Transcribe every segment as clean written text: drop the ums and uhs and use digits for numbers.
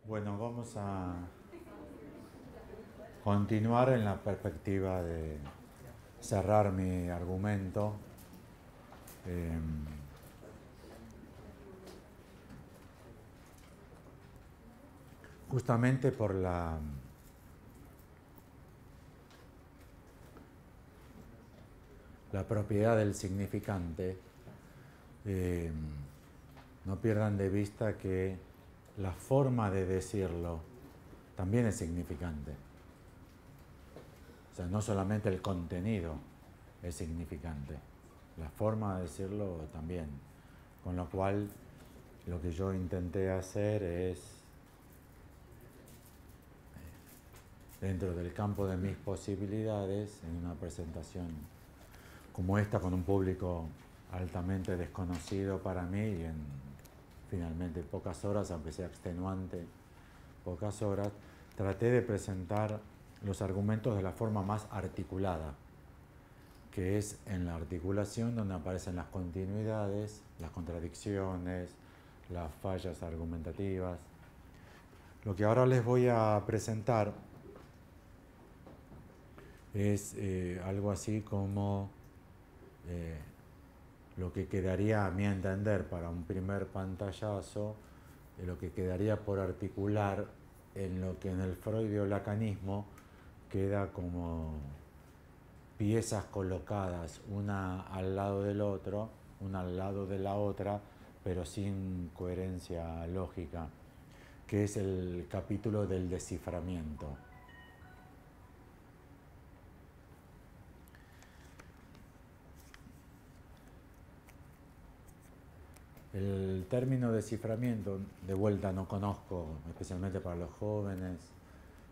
Bueno, vamos a continuar en la perspectiva de cerrar mi argumento. Eh, Justamente por la propiedad del significante, eh, no pierdan de vista que la forma de decirlo también es significante. O sea, no solamente el contenido es significante, la forma de decirlo también. Con lo cual, lo que yo intenté hacer es, dentro del campo de mis posibilidades, en una presentación como esta, con un público altamente desconocido para mí y en finalmente pocas horas, aunque sea extenuante, pocas horas, traté de presentar los argumentos de la forma más articulada, que es en la articulación donde aparecen las continuidades, las contradicciones, las fallas argumentativas. Lo que ahora les voy a presentar es algo así como lo que quedaría, a mi entender, para un primer pantallazo, lo que quedaría por articular en lo que en el freudio-lacanismo queda como piezas colocadas una al lado del otro, una al lado de la otra, pero sin coherencia lógica, que es el capítulo del desciframiento. El término desciframiento, de vuelta, no conozco, especialmente para los jóvenes,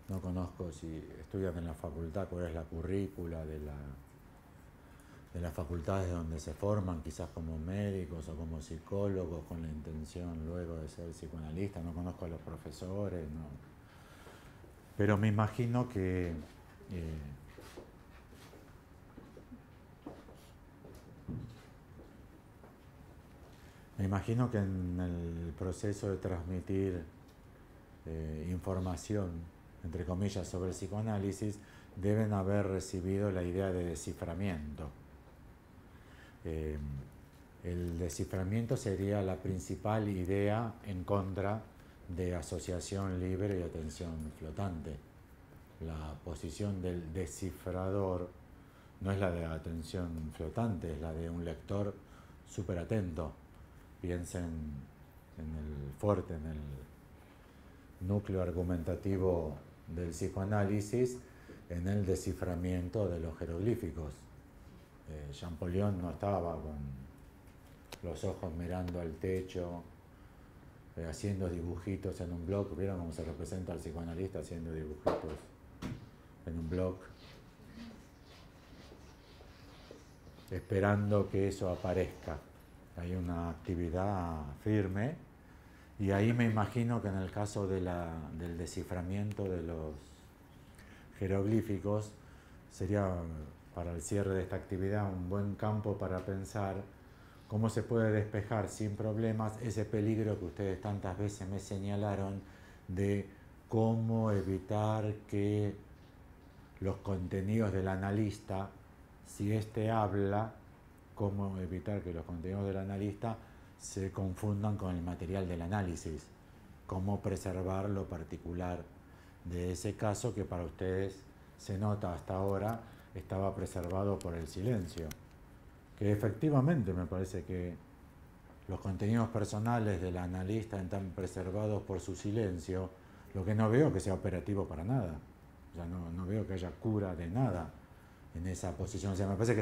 no conozco si estudian en la facultad cuál es la currícula de las facultades donde se forman, quizás como médicos o como psicólogos con la intención luego de ser psicoanalistas. No conozco a los profesores, no. Pero me imagino que en el proceso de transmitir información, entre comillas, sobre el psicoanálisis, deben haber recibido la idea de desciframiento. Eh, el desciframiento sería la principal idea en contra de asociación libre y atención flotante. La posición del descifrador no es la de atención flotante, es la de un lector súper atento. Piensen en el fuerte, en el núcleo argumentativo del psicoanálisis, en el desciframiento de los jeroglíficos. Champollion no estaba con los ojos mirando al techo, haciendo dibujitos en un blog. ¿Vieron cómo se representa al psicoanalista haciendo dibujitos en un blog? Esperando que eso aparezca. Hay una actividad firme y ahí me imagino que en el caso del desciframiento de los jeroglíficos sería, para el cierre de esta actividad, un buen campo para pensar cómo se puede despejar sin problemas ese peligro que ustedes tantas veces me señalaron de cómo evitar que los contenidos del analista, si éste habla, cómo evitar que los contenidos del analista se confundan con el material del análisis, cómo preservar lo particular de ese caso que para ustedes se nota hasta ahora estaba preservado por el silencio, que efectivamente me parece que los contenidos personales del analista están preservados por su silencio, lo que no veo que sea operativo para nada. O sea, no veo que haya cura de nada en esa posición. O sea, me parece que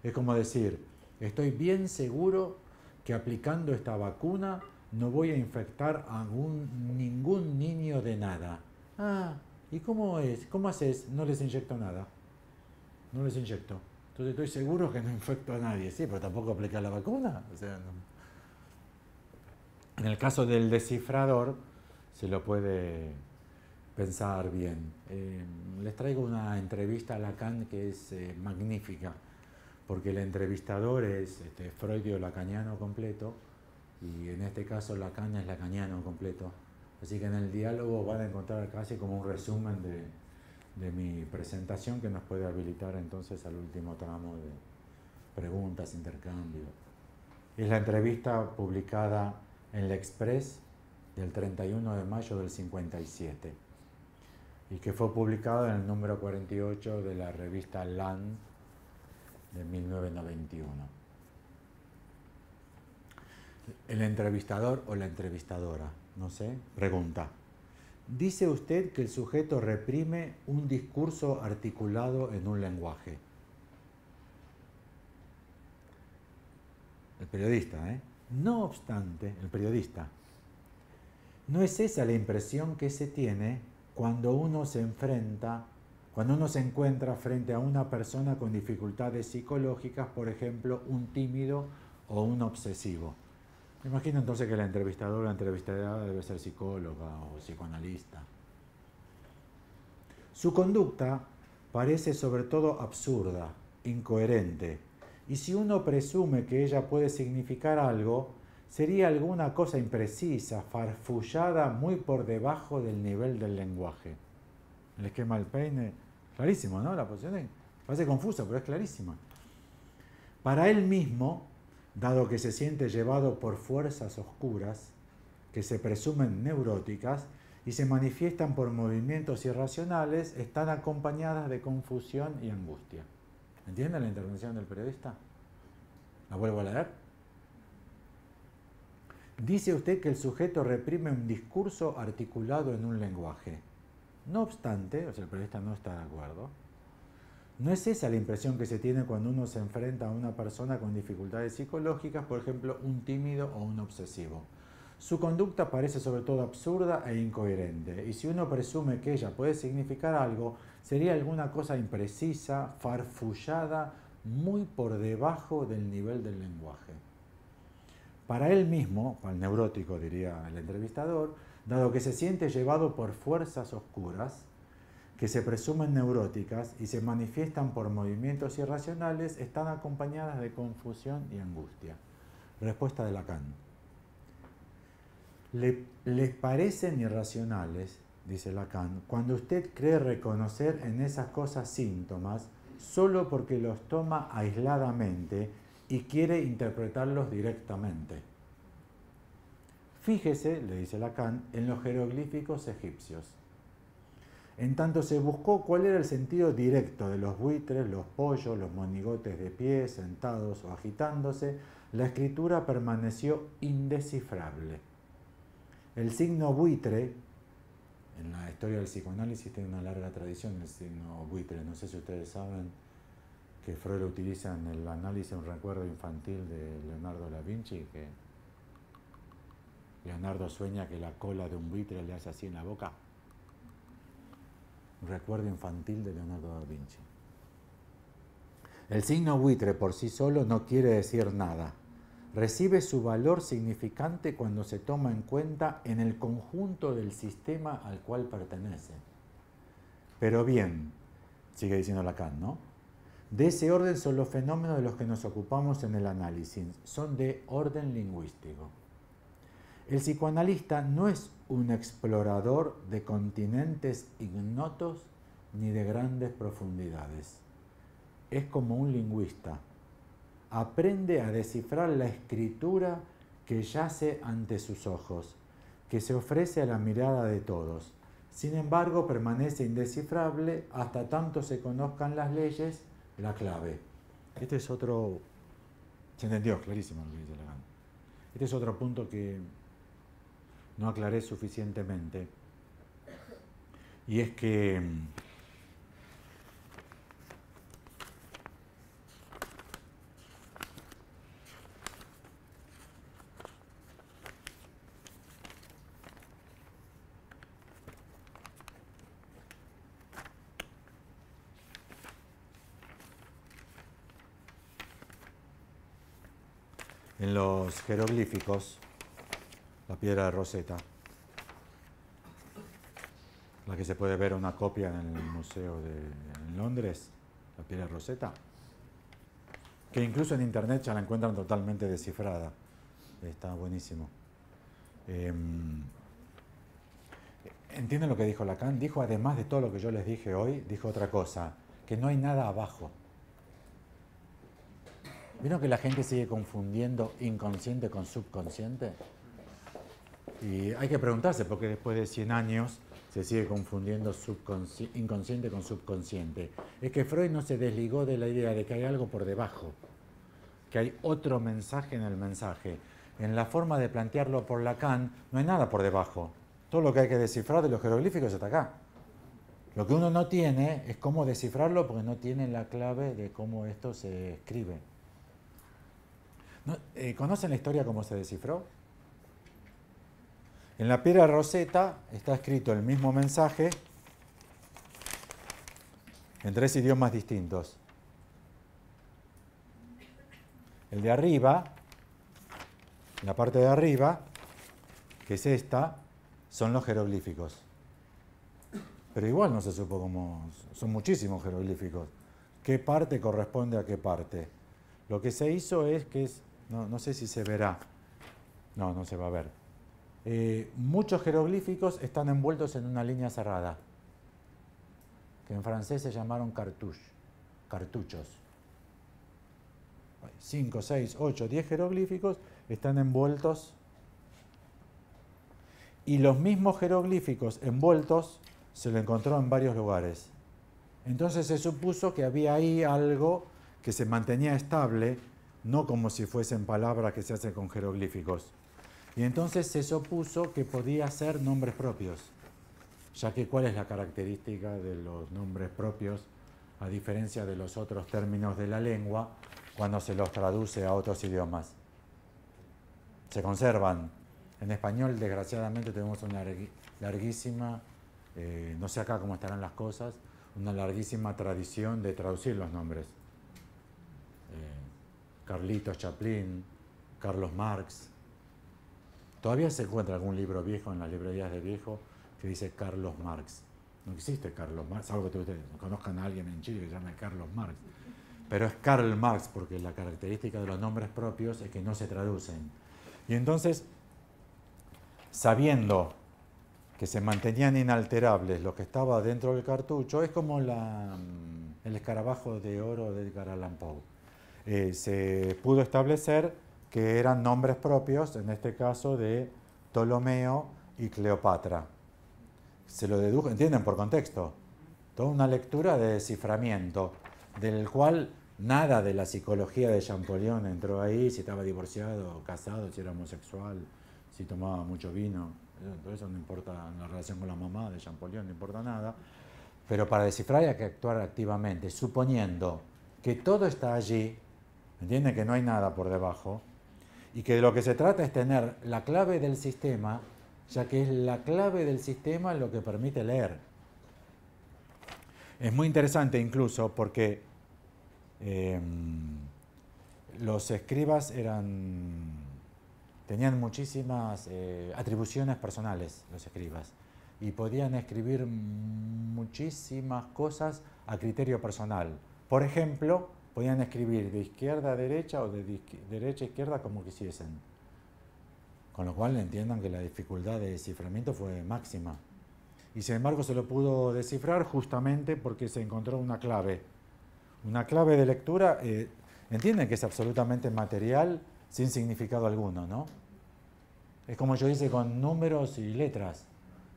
es como decir, estoy bien seguro que aplicando esta vacuna no voy a infectar a ningún niño de nada. Ah, ¿y cómo es? ¿Cómo haces? No les inyecto nada. No les inyecto. Entonces estoy seguro que no infecto a nadie. Sí, pero tampoco aplica la vacuna. O sea, no. En el caso del descifrador se lo puede pensar bien. Les traigo una entrevista a Lacan que es magnífica, porque el entrevistador es freudio-lacaniano completo, y en este caso Lacan es lacaniano completo, Así que en el diálogo van a encontrar casi como un resumen de mi presentación que nos puede habilitar entonces al último tramo de preguntas, intercambio. Es la entrevista publicada en El Express del 31 de mayo del 57 y que fue publicada en el número 48 de la revista Land de 1991. El entrevistador o la entrevistadora, no sé, pregunta: ¿dice usted que el sujeto reprime un discurso articulado en un lenguaje? El periodista, ¿eh? No obstante, el periodista, ¿no es esa la impresión que se tiene cuando uno se encuentra frente a una persona con dificultades psicológicas, por ejemplo, un tímido o un obsesivo? Me imagino entonces que la entrevistadora o la entrevistada debe ser psicóloga o psicoanalista. Su conducta parece sobre todo absurda, incoherente, y si uno presume que ella puede significar algo, sería alguna cosa imprecisa, farfullada muy por debajo del nivel del lenguaje. El esquema del peine, clarísimo, ¿no? La posición parece confusa, pero es clarísima. Para él mismo, dado que se siente llevado por fuerzas oscuras, que se presumen neuróticas y se manifiestan por movimientos irracionales, están acompañadas de confusión y angustia. ¿Entienden la intervención del periodista? ¿La vuelvo a leer? Dice usted que el sujeto reprime un discurso articulado en un lenguaje. No obstante, o sea, el periodista no está de acuerdo, ¿no es esa la impresión que se tiene cuando uno se enfrenta a una persona con dificultades psicológicas, por ejemplo, un tímido o un obsesivo? Su conducta parece sobre todo absurda e incoherente, y si uno presume que ella puede significar algo, sería alguna cosa imprecisa, farfullada, muy por debajo del nivel del lenguaje. Para él mismo, para el neurótico diría el entrevistador, dado que se siente llevado por fuerzas oscuras, que se presumen neuróticas y se manifiestan por movimientos irracionales, están acompañadas de confusión y angustia. Respuesta de Lacan. ¿Les parecen irracionales, dice Lacan, cuando usted cree reconocer en esas cosas síntomas solo porque los toma aisladamente y quiere interpretarlos directamente? Fíjese, le dice Lacan, en los jeroglíficos egipcios. En tanto se buscó cuál era el sentido directo de los buitres, los pollos, los monigotes de pie, sentados o agitándose, la escritura permaneció indescifrable. El signo buitre, en la historia del psicoanálisis tiene una larga tradición el signo buitre. No sé si ustedes saben que Freud lo utiliza en el análisis de un recuerdo infantil de Leonardo da Vinci, que Leonardo sueña que la cola de un buitre le hace así en la boca. Un recuerdo infantil de Leonardo da Vinci. El signo buitre por sí solo no quiere decir nada. Recibe su valor significante cuando se toma en cuenta en el conjunto del sistema al cual pertenece. Pero bien, sigue diciendo Lacan, ¿no? De ese orden son los fenómenos de los que nos ocupamos en el análisis. Son de orden lingüístico. El psicoanalista no es un explorador de continentes ignotos ni de grandes profundidades. Es como un lingüista. Aprende a descifrar la escritura que yace ante sus ojos, que se ofrece a la mirada de todos. Sin embargo, permanece indescifrable hasta tanto se conozcan las leyes, la clave. Este es otro... ¿Se entendió? Clarísimo lo que dice Lacan. Este es otro punto que no aclaré suficientemente. Y es que en los jeroglíficos, la piedra de Rosetta, la que se puede ver una copia en el museo en Londres, la piedra de Rosetta, que incluso en internet ya la encuentran totalmente descifrada. Está buenísimo. ¿Entienden lo que dijo Lacan? Dijo, además de todo lo que yo les dije hoy, dijo otra cosa, que no hay nada abajo. ¿Vieron que la gente sigue confundiendo inconsciente con subconsciente? Y hay que preguntarse por qué después de 100 años se sigue confundiendo inconsciente con subconsciente. Es que Freud no se desligó de la idea de que hay algo por debajo, que hay otro mensaje en el mensaje. En la forma de plantearlo por Lacan no hay nada por debajo. Todo lo que hay que descifrar de los jeroglíficos está acá. Lo que uno no tiene es cómo descifrarlo porque no tiene la clave de cómo esto se escribe. ¿No? ¿Conocen la historia cómo se descifró? En la piedra Rosetta está escrito el mismo mensaje en 3 idiomas distintos. El de arriba, la parte de arriba, que es esta, son los jeroglíficos. Pero igual no se supo cómo... Son muchísimos jeroglíficos. ¿Qué parte corresponde a qué parte? Lo que se hizo es que... No sé si se verá. No se va a ver. Muchos jeroglíficos están envueltos en una línea cerrada, que en francés se llamaron cartuchos. 5, 6, 8, 10 jeroglíficos están envueltos, y los mismos jeroglíficos envueltos se lo encontró en varios lugares. Entonces se supuso que había ahí algo que se mantenía estable, no como si fuesen palabras que se hacen con jeroglíficos. Y entonces se supuso que podía ser nombres propios, ya que ¿cuál es la característica de los nombres propios, a diferencia de los otros términos de la lengua, cuando se los traduce a otros idiomas? Se conservan. En español, desgraciadamente, tenemos una larguísima, no sé acá cómo estarán las cosas, una larguísima tradición de traducir los nombres. Carlitos Chaplin, Carlos Marx. Todavía se encuentra algún libro viejo en las librerías de viejo que dice Carlos Marx. No existe Carlos Marx, salvo que ustedes conozcan a alguien en Chile que se llama Carlos Marx. Pero es Karl Marx, porque la característica de los nombres propios es que no se traducen. Y entonces, sabiendo que se mantenían inalterables lo que estaba dentro del cartucho, es como el escarabajo de oro de Edgar Allan Poe. Se pudo establecer que eran nombres propios, en este caso de Ptolomeo y Cleopatra. Se lo dedujo, entienden, por contexto. Toda una lectura de desciframiento, del cual nada de la psicología de Champollion entró ahí, si estaba divorciado, casado, si era homosexual, si tomaba mucho vino. Todo eso no importa en la relación con la mamá de Champollion, no importa nada. Pero para descifrar hay que actuar activamente, suponiendo que todo está allí, entienden que no hay nada por debajo, y que de lo que se trata es tener la clave del sistema, ya que es la clave del sistema lo que permite leer. Es muy interesante incluso porque los escribas tenían muchísimas atribuciones personales, los escribas, y podían escribir muchísimas cosas a criterio personal. Por ejemplo, podían escribir de izquierda a derecha o de derecha a izquierda como quisiesen. Con lo cual entiendan que la dificultad de desciframiento fue máxima. Y sin embargo se lo pudo descifrar justamente porque se encontró una clave. Una clave de lectura, entienden que es absolutamente material, sin significado alguno, ¿no? Es como yo hice con números y letras.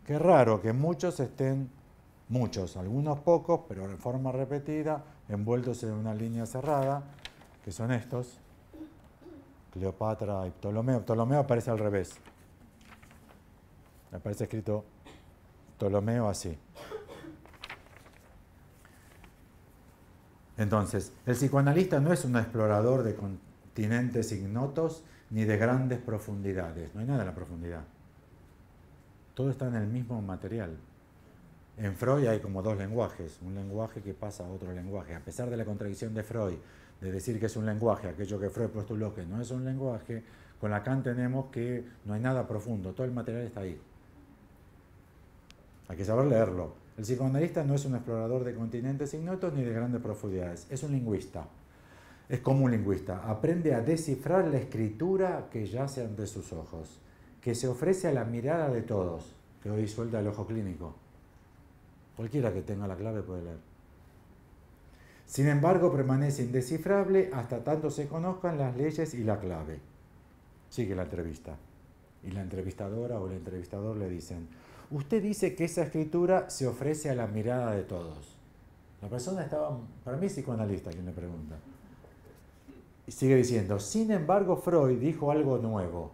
Qué raro que muchos, algunos pocos, pero de forma repetida, envueltos en una línea cerrada, que son estos, Cleopatra y Ptolomeo. Ptolomeo aparece al revés. Aparece escrito Ptolomeo así. Entonces, el psicoanalista no es un explorador de continentes ignotos ni de grandes profundidades. No hay nada en la profundidad. Todo está en el mismo material. En Freud hay como dos lenguajes, un lenguaje que pasa a otro lenguaje. A pesar de la contradicción de Freud, de decir que es un lenguaje, aquello que Freud postuló que no es un lenguaje, con Lacan tenemos que no hay nada profundo, todo el material está ahí. Hay que saber leerlo. El psicoanalista no es un explorador de continentes ignotos ni de grandes profundidades, es un lingüista. Es como un lingüista, aprende a descifrar la escritura que yace ante sus ojos, que se ofrece a la mirada de todos. quedó disuelta del ojo clínico. Cualquiera que tenga la clave puede leer. Sin embargo, permanece indescifrable hasta tanto se conozcan las leyes y la clave. Sigue la entrevista. Y la entrevistadora o el entrevistador le dicen, usted dice que esa escritura se ofrece a la mirada de todos. La persona estaba, para mí, psicoanalista, quien le pregunta. Y sigue diciendo, sin embargo, Freud dijo algo nuevo.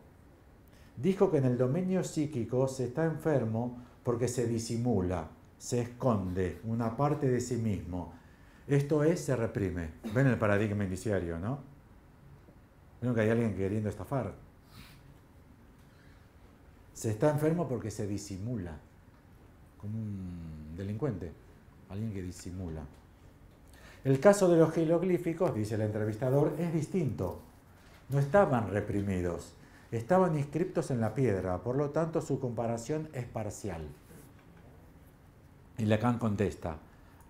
Dijo que en el dominio psíquico se está enfermo porque se disimula, se esconde una parte de sí mismo. Esto es, se reprime. Ven el paradigma indiciario, ¿no? Ven que hay alguien queriendo estafar. Se está enfermo porque se disimula, como un delincuente, alguien que disimula. El caso de los jeroglíficos, dice el entrevistador, es distinto. No estaban reprimidos, estaban inscriptos en la piedra, por lo tanto su comparación es parcial. Y Lacan contesta,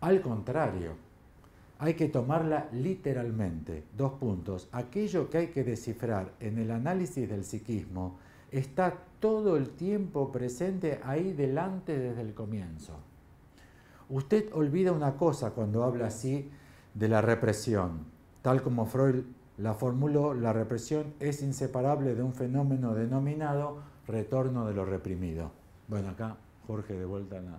al contrario, hay que tomarla literalmente. 2 puntos. Aquello que hay que descifrar en el análisis del psiquismo está todo el tiempo presente ahí delante desde el comienzo. Usted olvida una cosa cuando habla así de la represión. Tal como Freud la formuló, la represión es inseparable de un fenómeno denominado retorno de lo reprimido. Bueno, acá Jorge de vuelta en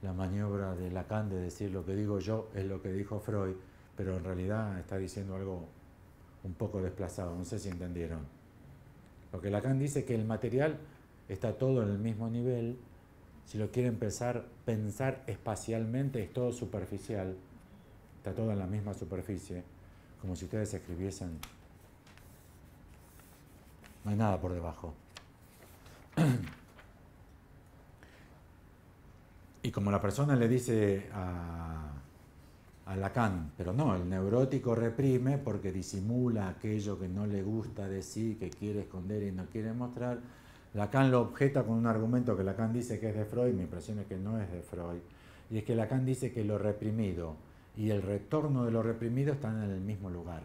la maniobra de Lacan de decir lo que digo yo es lo que dijo Freud, pero en realidad está diciendo algo un poco desplazado, no sé si entendieron. Lo que Lacan dice que el material está todo en el mismo nivel, si lo quieren pensar espacialmente es todo superficial, está todo en la misma superficie, como si ustedes escribiesen, no hay nada por debajo. Y como la persona le dice a Lacan, pero no, el neurótico reprime porque disimula aquello que no le gusta de sí, que quiere esconder y no quiere mostrar, Lacan lo objeta con un argumento que Lacan dice que es de Freud, mi impresión es que no es de Freud, y es que Lacan dice que lo reprimido y el retorno de lo reprimido están en el mismo lugar.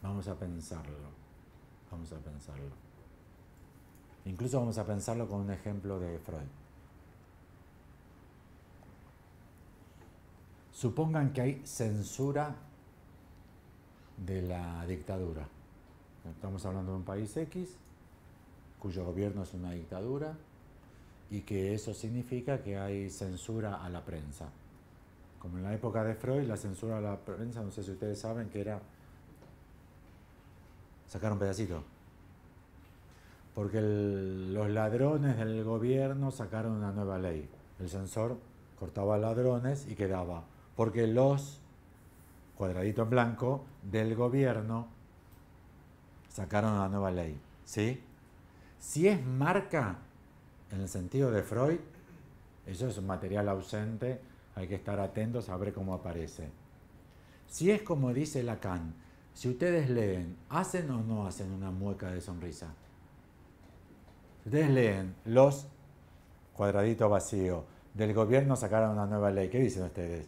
Vamos a pensarlo, vamos a pensarlo. Incluso vamos a pensarlo con un ejemplo de Freud. Supongan que hay censura de la dictadura. Estamos hablando de un país X, cuyo gobierno es una dictadura, y que eso significa que hay censura a la prensa. Como en la época de Freud, la censura a la prensa, no sé si ustedes saben, que era sacar un pedacito. Porque los ladrones del gobierno sacaron una nueva ley. El censor cortaba ladrones y quedaba. Porque los, cuadradito en blanco, del gobierno sacaron una nueva ley. ¿Sí? Si es marca, en el sentido de Freud, eso es un material ausente, hay que estar atentos a ver cómo aparece. Si es como dice Lacan, si ustedes leen, ¿hacen o no hacen una mueca de sonrisa? Ustedes leen los cuadraditos vacíos, del gobierno sacaron una nueva ley. ¿Qué dicen ustedes?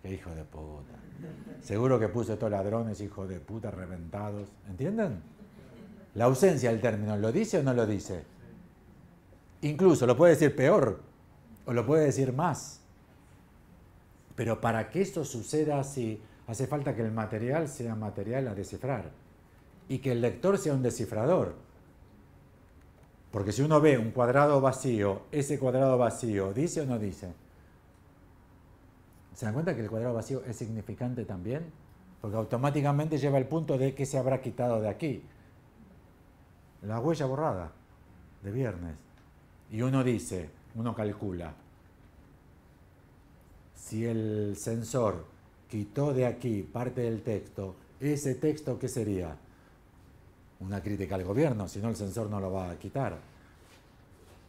¡Qué hijo de puta! Seguro que puse estos ladrones, hijos de puta, reventados. ¿Entienden? La ausencia del término, ¿lo dice o no lo dice? Incluso lo puede decir peor o lo puede decir más. Pero para que eso suceda así, hace falta que el material sea material a descifrar y que el lector sea un descifrador. Porque si uno ve un cuadrado vacío, ese cuadrado vacío, ¿dice o no dice? ¿Se dan cuenta que el cuadrado vacío es significante también? Porque automáticamente lleva el punto de que se habrá quitado de aquí. La huella borrada de viernes. Y uno dice, uno calcula, si el censor quitó de aquí parte del texto, ¿ese texto qué sería? Una crítica al gobierno, si no el censor no lo va a quitar.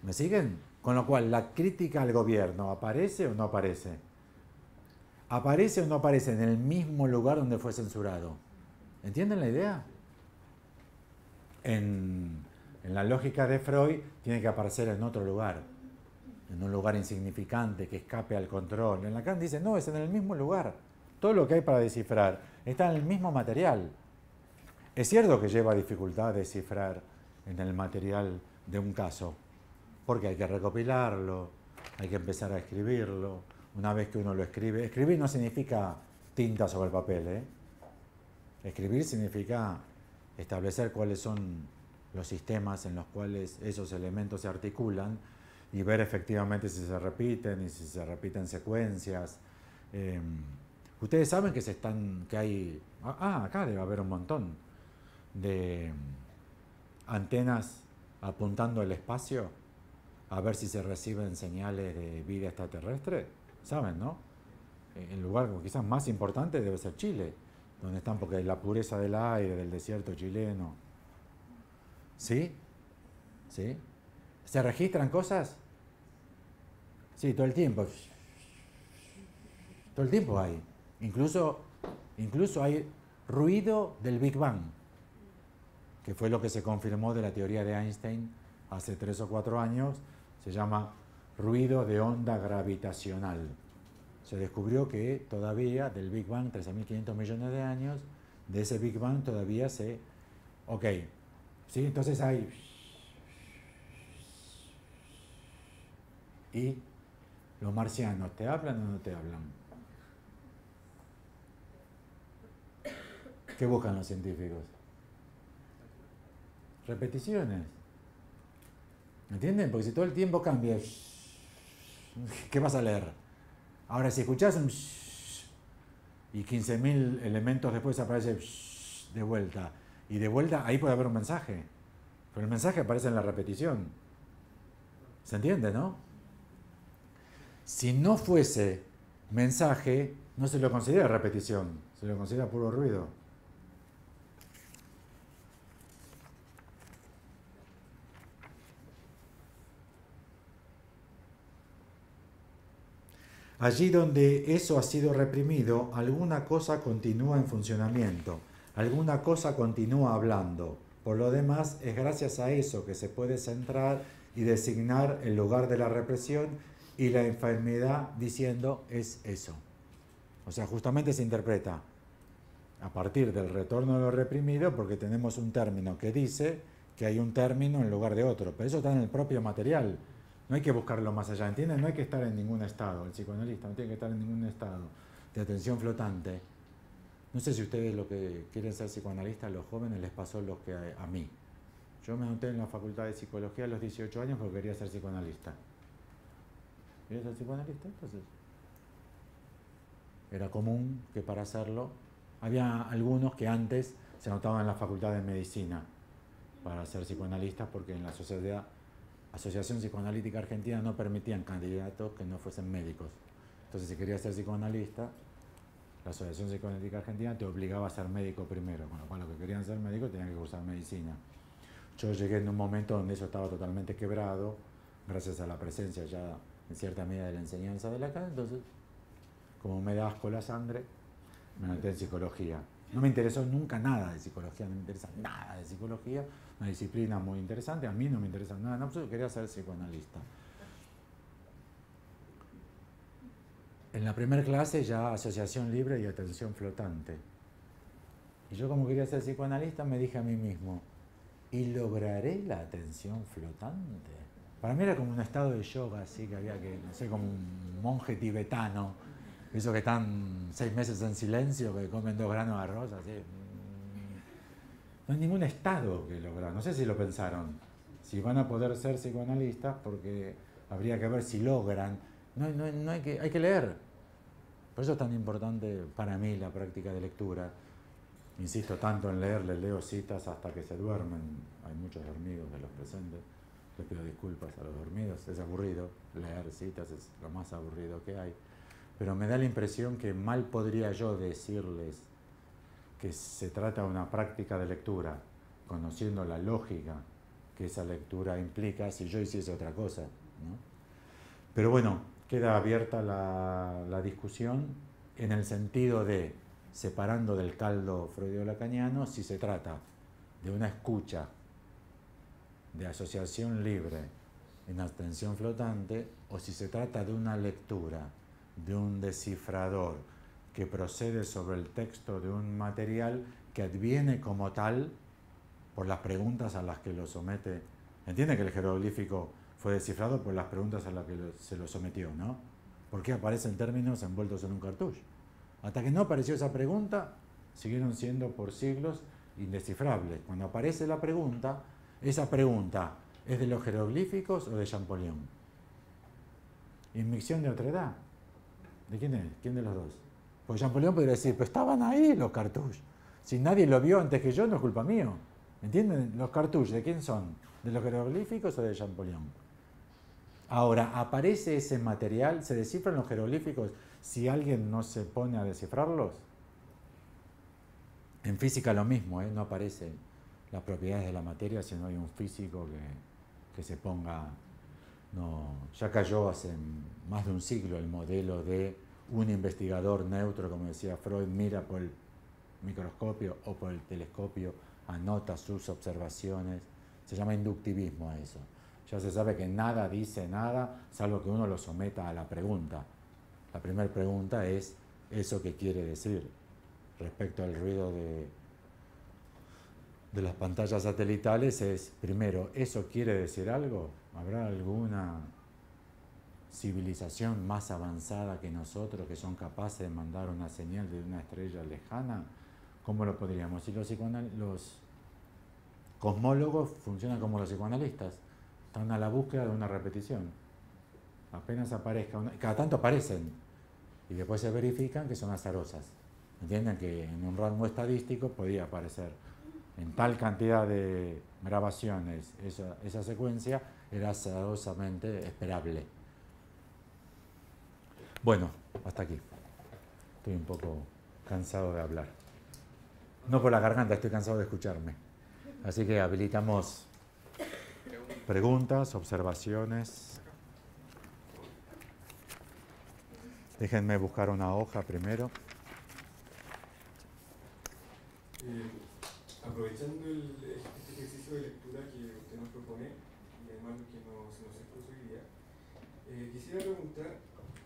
¿Me siguen? Con lo cual, ¿la crítica al gobierno aparece o no aparece? ¿Aparece o no aparece en el mismo lugar donde fue censurado? ¿Entienden la idea? En la lógica de Freud tiene que aparecer en otro lugar, en un lugar insignificante que escape al control. En Lacan dice, no, es en el mismo lugar. Todo lo que hay para descifrar está en el mismo material. Es cierto que lleva dificultad descifrar en el material de un caso, porque hay que recopilarlo, hay que empezar a escribirlo. Una vez que uno lo escribe, escribir no significa tinta sobre el papel, ¿eh? Escribir significa establecer cuáles son los sistemas en los cuales esos elementos se articulan y ver efectivamente si se repiten y si se repiten secuencias. Ustedes saben que hay, acá debe haber un montón de antenas apuntando al espacio a ver si se reciben señales de vida extraterrestre. ¿Saben, no? El lugar quizás más importante debe ser Chile, donde están, porque la pureza del aire, del desierto chileno. ¿Sí? ¿Sí? ¿Se registran cosas? Sí, todo el tiempo. Todo el tiempo hay. Incluso hay ruido del Big Bang, que fue lo que se confirmó de la teoría de Einstein hace 3 o 4 años. Se llama ruido de onda gravitacional. Se descubrió que todavía del Big Bang, 13.500 millones de años, de ese Big Bang todavía se... Ok, ¿sí? Entonces hay... ¿Y los marcianos te hablan o no te hablan? ¿Qué buscan los científicos? Repeticiones. ¿Entienden? Porque si todo el tiempo cambia, ¿qué vas a leer? Ahora, si escuchás un y 15.000 elementos después aparece de vuelta, y de vuelta, ahí puede haber un mensaje. Pero el mensaje aparece en la repetición. ¿Se entiende, no? Si no fuese mensaje, no se lo considera repetición, se lo considera puro ruido. Allí donde eso ha sido reprimido, alguna cosa continúa en funcionamiento, alguna cosa continúa hablando. Por lo demás, es gracias a eso que se puede centrar y designar el lugar de la represión y la enfermedad diciendo es eso. O sea, justamente se interpreta a partir del retorno de lo reprimido porque tenemos un término que dice que hay un término en lugar de otro, pero eso está en el propio material. No hay que buscarlo más allá, ¿entienden? No hay que estar en ningún estado, el psicoanalista no tiene que estar en ningún estado de atención flotante. No sé si ustedes lo que quieren ser psicoanalistas, a los jóvenes les pasó lo que a mí. Yo me anoté en la facultad de psicología a los 18 años porque quería ser psicoanalista. ¿Quería ser psicoanalista? Entonces, era común que para hacerlo, había algunos que antes se anotaban en la facultad de medicina para ser psicoanalistas porque en la Asociación Psicoanalítica Argentina no permitían candidatos que no fuesen médicos. Entonces, si querías ser psicoanalista, la Asociación Psicoanalítica Argentina te obligaba a ser médico primero, con lo cual los que querían ser médicos tenían que cursar medicina. Yo llegué en un momento donde eso estaba totalmente quebrado, gracias a la presencia ya en cierta medida de la enseñanza de la casa, entonces, como me da asco la sangre, me anoté en psicología. No me interesó nunca nada de psicología, no me interesa nada de psicología, una disciplina muy interesante, a mí no me interesa nada, en absoluto, quería ser psicoanalista. En la primera clase ya asociación libre y atención flotante. Y yo como quería ser psicoanalista me dije a mí mismo, ¿y lograré la atención flotante? Para mí era como un estado de yoga, así que había que, no sé, como un monje tibetano, esos que están 6 meses en silencio, que comen 2 granos de arroz, así. No hay ningún estado que lograr, no sé si lo pensaron, si van a poder ser psicoanalistas, porque habría que ver si logran. No hay que leer. Por eso es tan importante para mí la práctica de lectura. Insisto tanto en leer, les leo citas hasta que se duermen. Hay muchos dormidos de los presentes. Les pido disculpas a los dormidos. Es aburrido, leer citas es lo más aburrido que hay. Pero me da la impresión que mal podría yo decirles que se trata de una práctica de lectura, conociendo la lógica que esa lectura implica si yo hiciese otra cosa, ¿no? Pero bueno, queda abierta la discusión en el sentido de, separando del caldo freudio-lacaniano, si se trata de una escucha de asociación libre en atención flotante o si se trata de una lectura de un descifrador que procede sobre el texto de un material que adviene como tal por las preguntas a las que lo somete. Entiende que el jeroglífico fue descifrado por las preguntas a las que se lo sometió, ¿no? ¿Por qué aparecen términos envueltos en un cartucho? Hasta que no apareció esa pregunta, siguieron siendo por siglos indescifrables. Cuando aparece la pregunta, esa pregunta ¿es de los jeroglíficos o de Champollion? Inmicción de otra edad. ¿De quién es? ¿Quién de los dos? Porque Champollion podría decir, pero estaban ahí los cartuchos. Si nadie lo vio antes que yo, no es culpa mío. ¿Entienden? Los cartuchos, ¿de quién son? ¿De los jeroglíficos o de Champollion? Ahora, aparece ese material, se descifran los jeroglíficos si alguien no se pone a descifrarlos. En física lo mismo, no aparecen las propiedades de la materia si no hay un físico que se ponga. No, ya cayó hace más de un siglo el modelo de un investigador neutro, como decía Freud, mira por el microscopio o por el telescopio, anota sus observaciones. Se llama inductivismo a eso. Ya se sabe que nada dice nada, salvo que uno lo someta a la pregunta. La primera pregunta es, ¿eso qué quiere decir? Respecto al ruido de las pantallas satelitales es, primero, ¿eso quiere decir algo? ¿Habrá alguna civilización más avanzada que nosotros que son capaces de mandar una señal de una estrella lejana? ¿Cómo lo podríamos? Y los cosmólogos funcionan como los psicoanalistas, están a la búsqueda de una repetición. Apenas aparezca cada tanto aparecen y después se verifican que son azarosas. Entienden que en un rango estadístico podía aparecer en tal cantidad de grabaciones esa secuencia, era azarosamente esperable. Bueno, hasta aquí. Estoy un poco cansado de hablar. No por la garganta, estoy cansado de escucharme. Así que habilitamos preguntas, observaciones. Déjenme buscar una hoja primero. Aprovechando este ejercicio de lectura que usted nos propone, y además lo que se nos expuso hoy día, quisiera preguntar,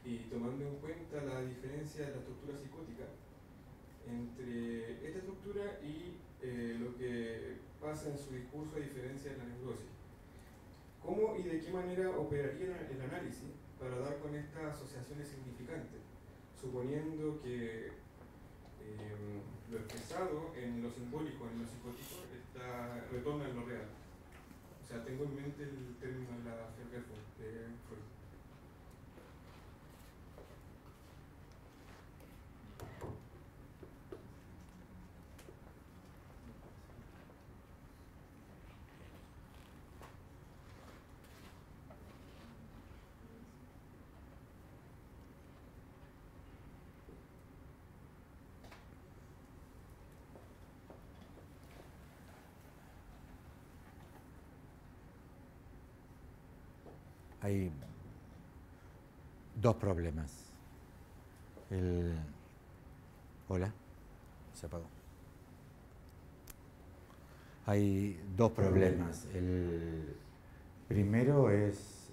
y tomando en cuenta la diferencia de la estructura psicótica entre esta estructura y lo que pasa en su discurso a diferencia de la neurosis, ¿cómo y de qué manera operaría el análisis para dar con estas asociaciones significantes, suponiendo que lo expresado en lo simbólico, en lo psicótico, retorna en lo real? O sea, tengo en mente el término de la fiebre de Freud. Hay dos problemas. Hola, se apagó. Hay dos problemas. El primero es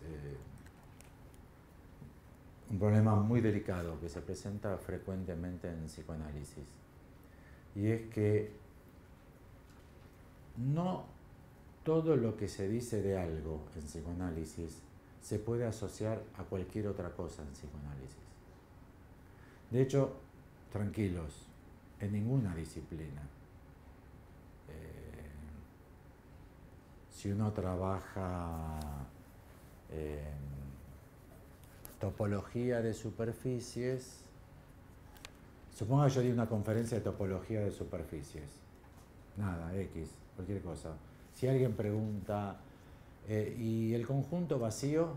un problema muy delicado que se presenta frecuentemente en psicoanálisis. Y es que no todo lo que se dice de algo en psicoanálisis se puede asociar a cualquier otra cosa en psicoanálisis. De hecho, tranquilos, en ninguna disciplina. Si uno trabaja topología de superficies, supongo que yo di una conferencia de topología de superficies. Nada, X, cualquier cosa. Si alguien pregunta, ¿y el conjunto vacío?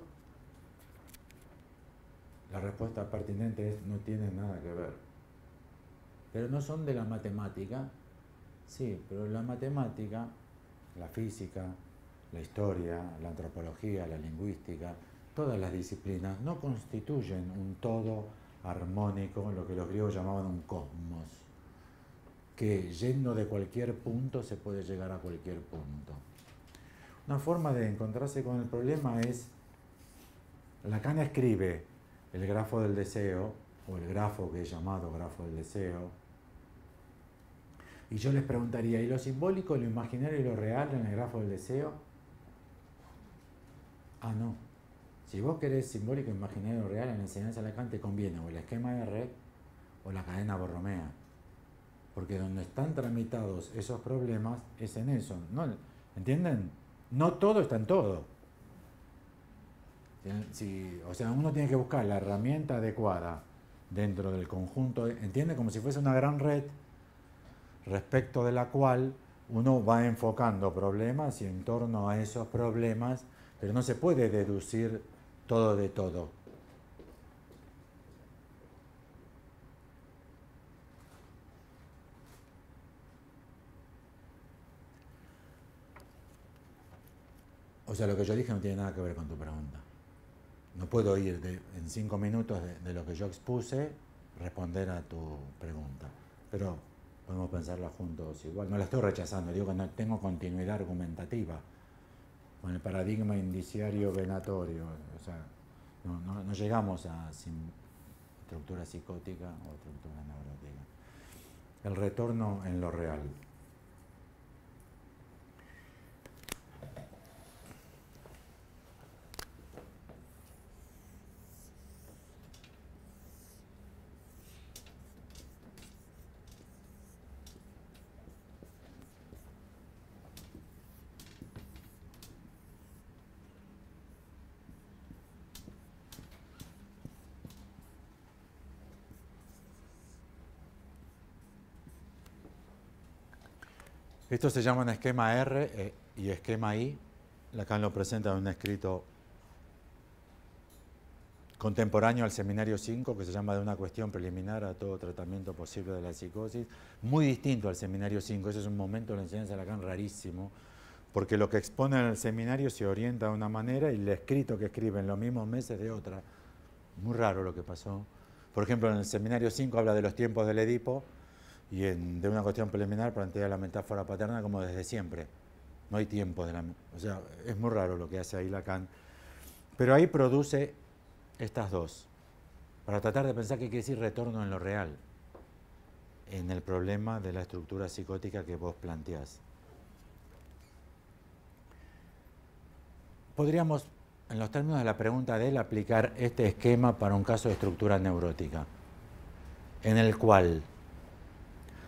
La respuesta pertinente es, no tiene nada que ver. Pero no son de la matemática. Sí, pero la matemática, la física, la historia, la antropología, la lingüística, todas las disciplinas no constituyen un todo armónico, lo que los griegos llamaban un cosmos, que yendo de cualquier punto se puede llegar a cualquier punto. Una forma de encontrarse con el problema es, Lacan escribe el grafo del deseo, o el grafo que es llamado grafo del deseo, Y yo les preguntaría, ¿y lo simbólico, lo imaginario y lo real en el grafo del deseo? Ah, no. Si vos querés simbólico, imaginario y real en la enseñanza de Lacan, te conviene o el esquema R o la cadena borromea. Porque donde están tramitados esos problemas es en eso. ¿No? ¿Entienden? No todo está en todo. O sea, uno tiene que buscar la herramienta adecuada dentro del conjunto. ¿Entiende? Como si fuese una gran red respecto de la cual uno va enfocando problemas y en torno a esos problemas, pero no se puede deducir todo de todo. O sea, lo que yo dije no tiene nada que ver con tu pregunta. No puedo ir en 5 minutos de lo que yo expuse, responder a tu pregunta. Pero podemos pensarla juntos igual. No la estoy rechazando, digo que no tengo continuidad argumentativa con el paradigma indiciario venatorio. O sea, no llegamos a estructura psicótica o estructura neurótica. El retorno en lo real. Esto se llama un esquema R y esquema I. Lacan lo presenta en un escrito contemporáneo al Seminario 5, que se llama De una cuestión preliminar a todo tratamiento posible de la psicosis. Muy distinto al Seminario 5. Ese es un momento de la enseñanza de Lacan rarísimo, porque lo que expone en el seminario se orienta de una manera y el escrito que escribe en los mismos meses de otra. Muy raro lo que pasó. Por ejemplo, en el Seminario 5 habla de los tiempos del Edipo, y de una cuestión preliminar plantea la metáfora paterna como desde siempre. No hay tiempo o sea, es muy raro lo que hace ahí Lacan. Pero ahí produce estas dos, para tratar de pensar qué quiere decir retorno en lo real, en el problema de la estructura psicótica que vos planteás. Podríamos, en los términos de la pregunta de él, aplicar este esquema para un caso de estructura neurótica, en el cual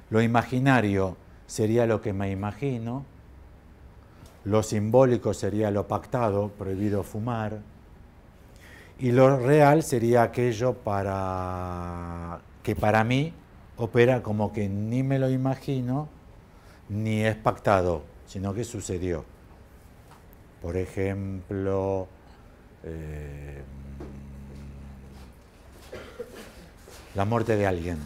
lo imaginario sería lo que me imagino, lo simbólico sería lo pactado, prohibido fumar, y lo real sería aquello que para mí opera como que ni me lo imagino, ni es pactado, sino que sucedió. Por ejemplo, la muerte de alguien.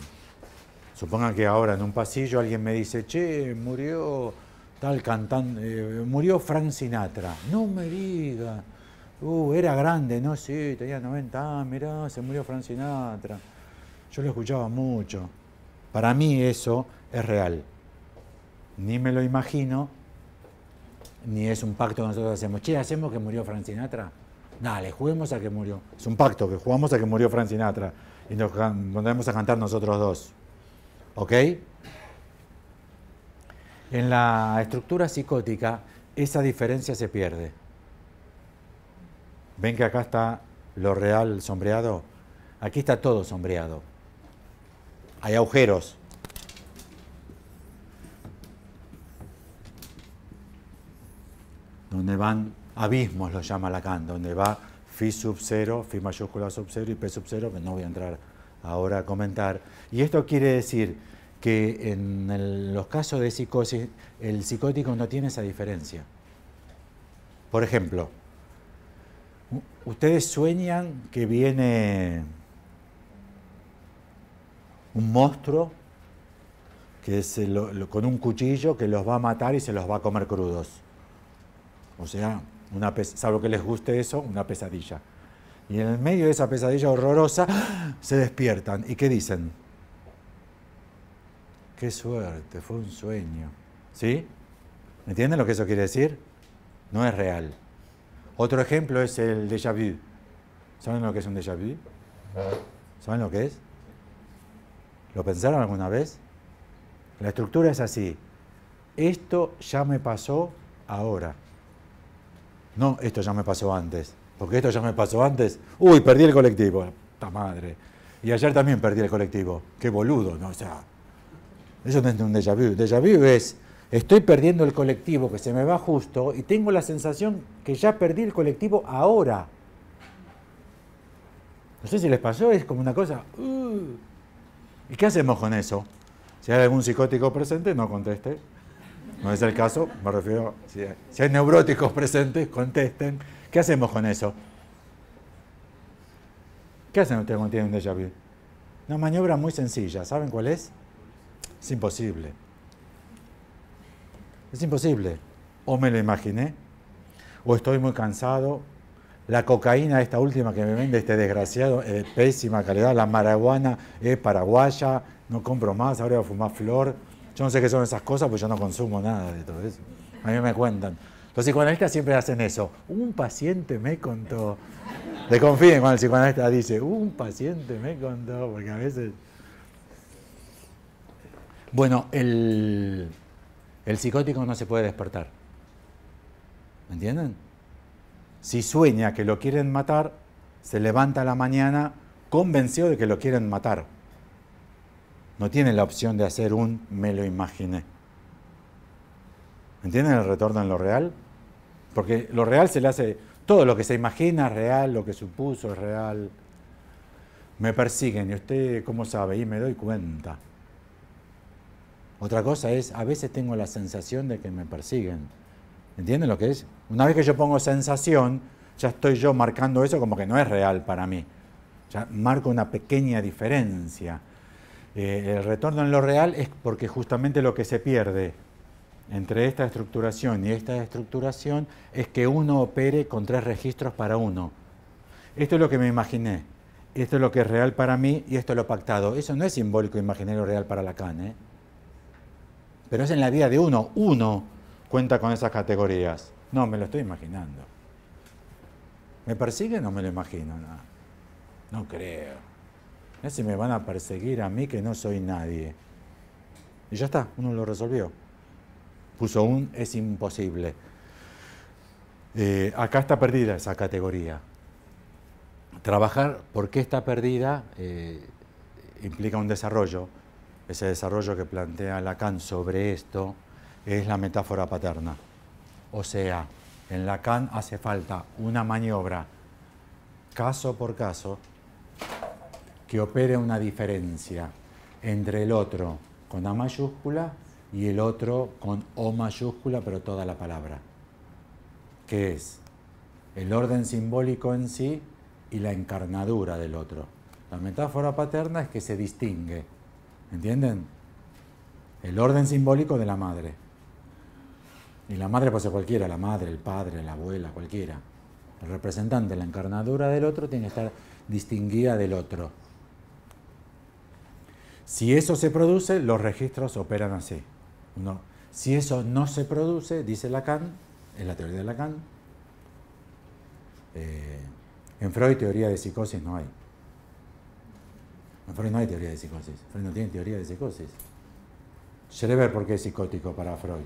Supongan que ahora en un pasillo alguien me dice, che, murió tal cantante, murió Frank Sinatra. No me diga, era grande, no, sí, tenía 90 años, mirá, se murió Frank Sinatra. Yo lo escuchaba mucho. Para mí eso es real. Ni me lo imagino, ni es un pacto que nosotros hacemos. Che, ¿hacemos que murió Frank Sinatra? Dale, juguemos a que murió. Es un pacto, que jugamos a que murió Frank Sinatra. Y nos pondremos a cantar nosotros dos. ¿Ok? En la estructura psicótica, esa diferencia se pierde. ¿Ven que acá está lo real sombreado? Aquí está todo sombreado. Hay agujeros. Donde van abismos, lo llama Lacan, donde va phi sub 0, phi mayúscula sub 0 y p sub 0, que no voy a entrar ahora a comentar. Y esto quiere decir que en los casos de psicosis, el psicótico no tiene esa diferencia. Por ejemplo, ustedes sueñan que viene un monstruo que con un cuchillo que los va a matar y se los va a comer crudos. O sea, salvo que les guste eso, una pesadilla. Y en el medio de esa pesadilla horrorosa, se despiertan. ¿Y qué dicen? ¡Qué suerte! Fue un sueño. ¿Sí? ¿Entienden lo que eso quiere decir? No es real. Otro ejemplo es el déjà vu. ¿Saben lo que es un déjà vu? ¿Saben lo que es? ¿Lo pensaron alguna vez? La estructura es así. Esto ya me pasó ahora. No, esto ya me pasó antes. Porque esto ya me pasó antes. Uy, perdí el colectivo. ¡Ta madre! Y ayer también perdí el colectivo. ¡Qué boludo! ¿No? O sea, eso no es un déjà vu. Déjà vu es, estoy perdiendo el colectivo que se me va justo y tengo la sensación que ya perdí el colectivo ahora. No sé si les pasó, es como una cosa... ¿Y qué hacemos con eso? Si hay algún psicótico presente, no conteste. No es el caso, me refiero... Si hay neuróticos presentes, contesten. ¿Qué hacemos con eso? ¿Qué hacen ustedes cuando tienen un déjà vu? Una maniobra muy sencilla. ¿Saben cuál es? Es imposible. Es imposible. O me lo imaginé, o estoy muy cansado. La cocaína, esta última que me vende este desgraciado, es de pésima calidad. La marihuana es paraguaya, no compro más, ahora voy a fumar flor. Yo no sé qué son esas cosas, pues yo no consumo nada de todo eso. A mí me cuentan. Los psicoanalistas siempre hacen eso. Un paciente me contó. Desconfíen cuando el psicoanalista dice, un paciente me contó, porque a veces... Bueno, el psicótico no se puede despertar. ¿Me entienden? Si sueña que lo quieren matar, se levanta a la mañana convencido de que lo quieren matar. No tiene la opción de hacer un me lo imaginé. ¿Entienden el retorno en lo real? Porque lo real se le hace... Todo lo que se imagina es real, lo que supuso es real. Me persiguen, ¿y usted cómo sabe? Y me doy cuenta. Otra cosa es, a veces tengo la sensación de que me persiguen. ¿Entienden lo que es? Una vez que yo pongo sensación, ya estoy yo marcando eso como que no es real para mí. Ya marco una pequeña diferencia. El retorno en lo real es porque justamente lo que se pierde entre esta estructuración y esta estructuración es que uno opere con 3 registros para uno. Esto es lo que me imaginé, esto es lo que es real para mí y esto es lo pactado. Eso no es simbólico imaginario real para Lacan, ¿eh? Pero es en la vida de uno. Uno cuenta con esas categorías. No, me lo estoy imaginando. ¿Me persiguen o me lo imagino? No creo. Es si me van a perseguir a mí que no soy nadie. Y ya está, uno lo resolvió. Puso un es imposible. Acá está perdida esa categoría. Trabajar por qué está perdida implica un desarrollo. Ese desarrollo que plantea Lacan sobre esto es la metáfora paterna. O sea, en Lacan hace falta una maniobra caso por caso que opere una diferencia entre el otro con A mayúscula y el otro con O mayúscula, pero toda la palabra, que es el orden simbólico en sí y la encarnadura del otro. La metáfora paterna es que se distingue, ¿entienden? El orden simbólico de la madre. Y la madre puede ser cualquiera, la madre, el padre, la abuela, cualquiera. El representante, la encarnadura del otro, tiene que estar distinguida del otro. Si eso se produce, los registros operan así. Si eso no se produce, dice Lacan, es la teoría de Lacan, en Freud teoría de psicosis no hay. En Freud no hay teoría de psicosis. Freud no tiene teoría de psicosis. Schreber, ¿por qué es psicótico para Freud?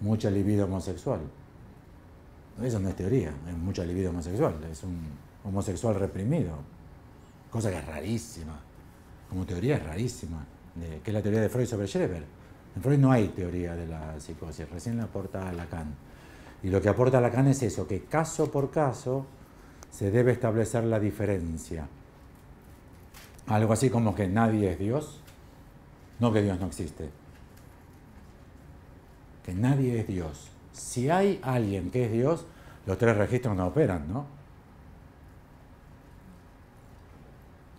Mucha libido homosexual. Eso no es teoría, es mucha libido homosexual. Es un homosexual reprimido. Cosa que es rarísima. Como teoría es rarísima. Que es la teoría de Freud sobre Schreber. En Freud no hay teoría de la psicosis, recién la aporta Lacan. Y lo que aporta Lacan es eso, que caso por caso se debe establecer la diferencia. Algo así como que nadie es Dios, no que Dios no existe. Que nadie es Dios. Si hay alguien que es Dios, los 3 registros no operan, ¿no?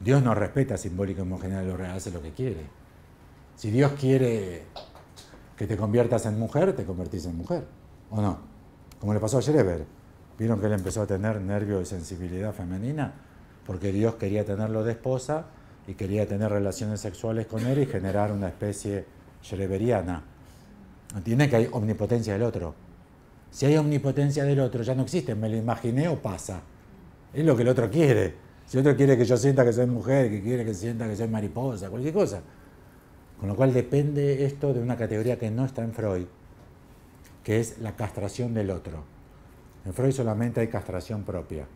Dios no respeta simbólico homogéneo lo real, hace lo que quiere. Si Dios quiere que te conviertas en mujer, te convertís en mujer, ¿o no? Como le pasó a Schreber. ¿Vieron que él empezó a tener nervio y sensibilidad femenina? Porque Dios quería tenerlo de esposa y quería tener relaciones sexuales con él y generar una especie schreberiana. ¿Entienden que hay omnipotencia del otro? Si hay omnipotencia del otro, ya no existe, me lo imaginé o pasa. Es lo que el otro quiere. Si el otro quiere que yo sienta que soy mujer, que quiere que sienta que soy mariposa, cualquier cosa. Con lo cual depende esto de una categoría que no está en Freud, que es la castración del otro. En Freud solamente hay castración propia,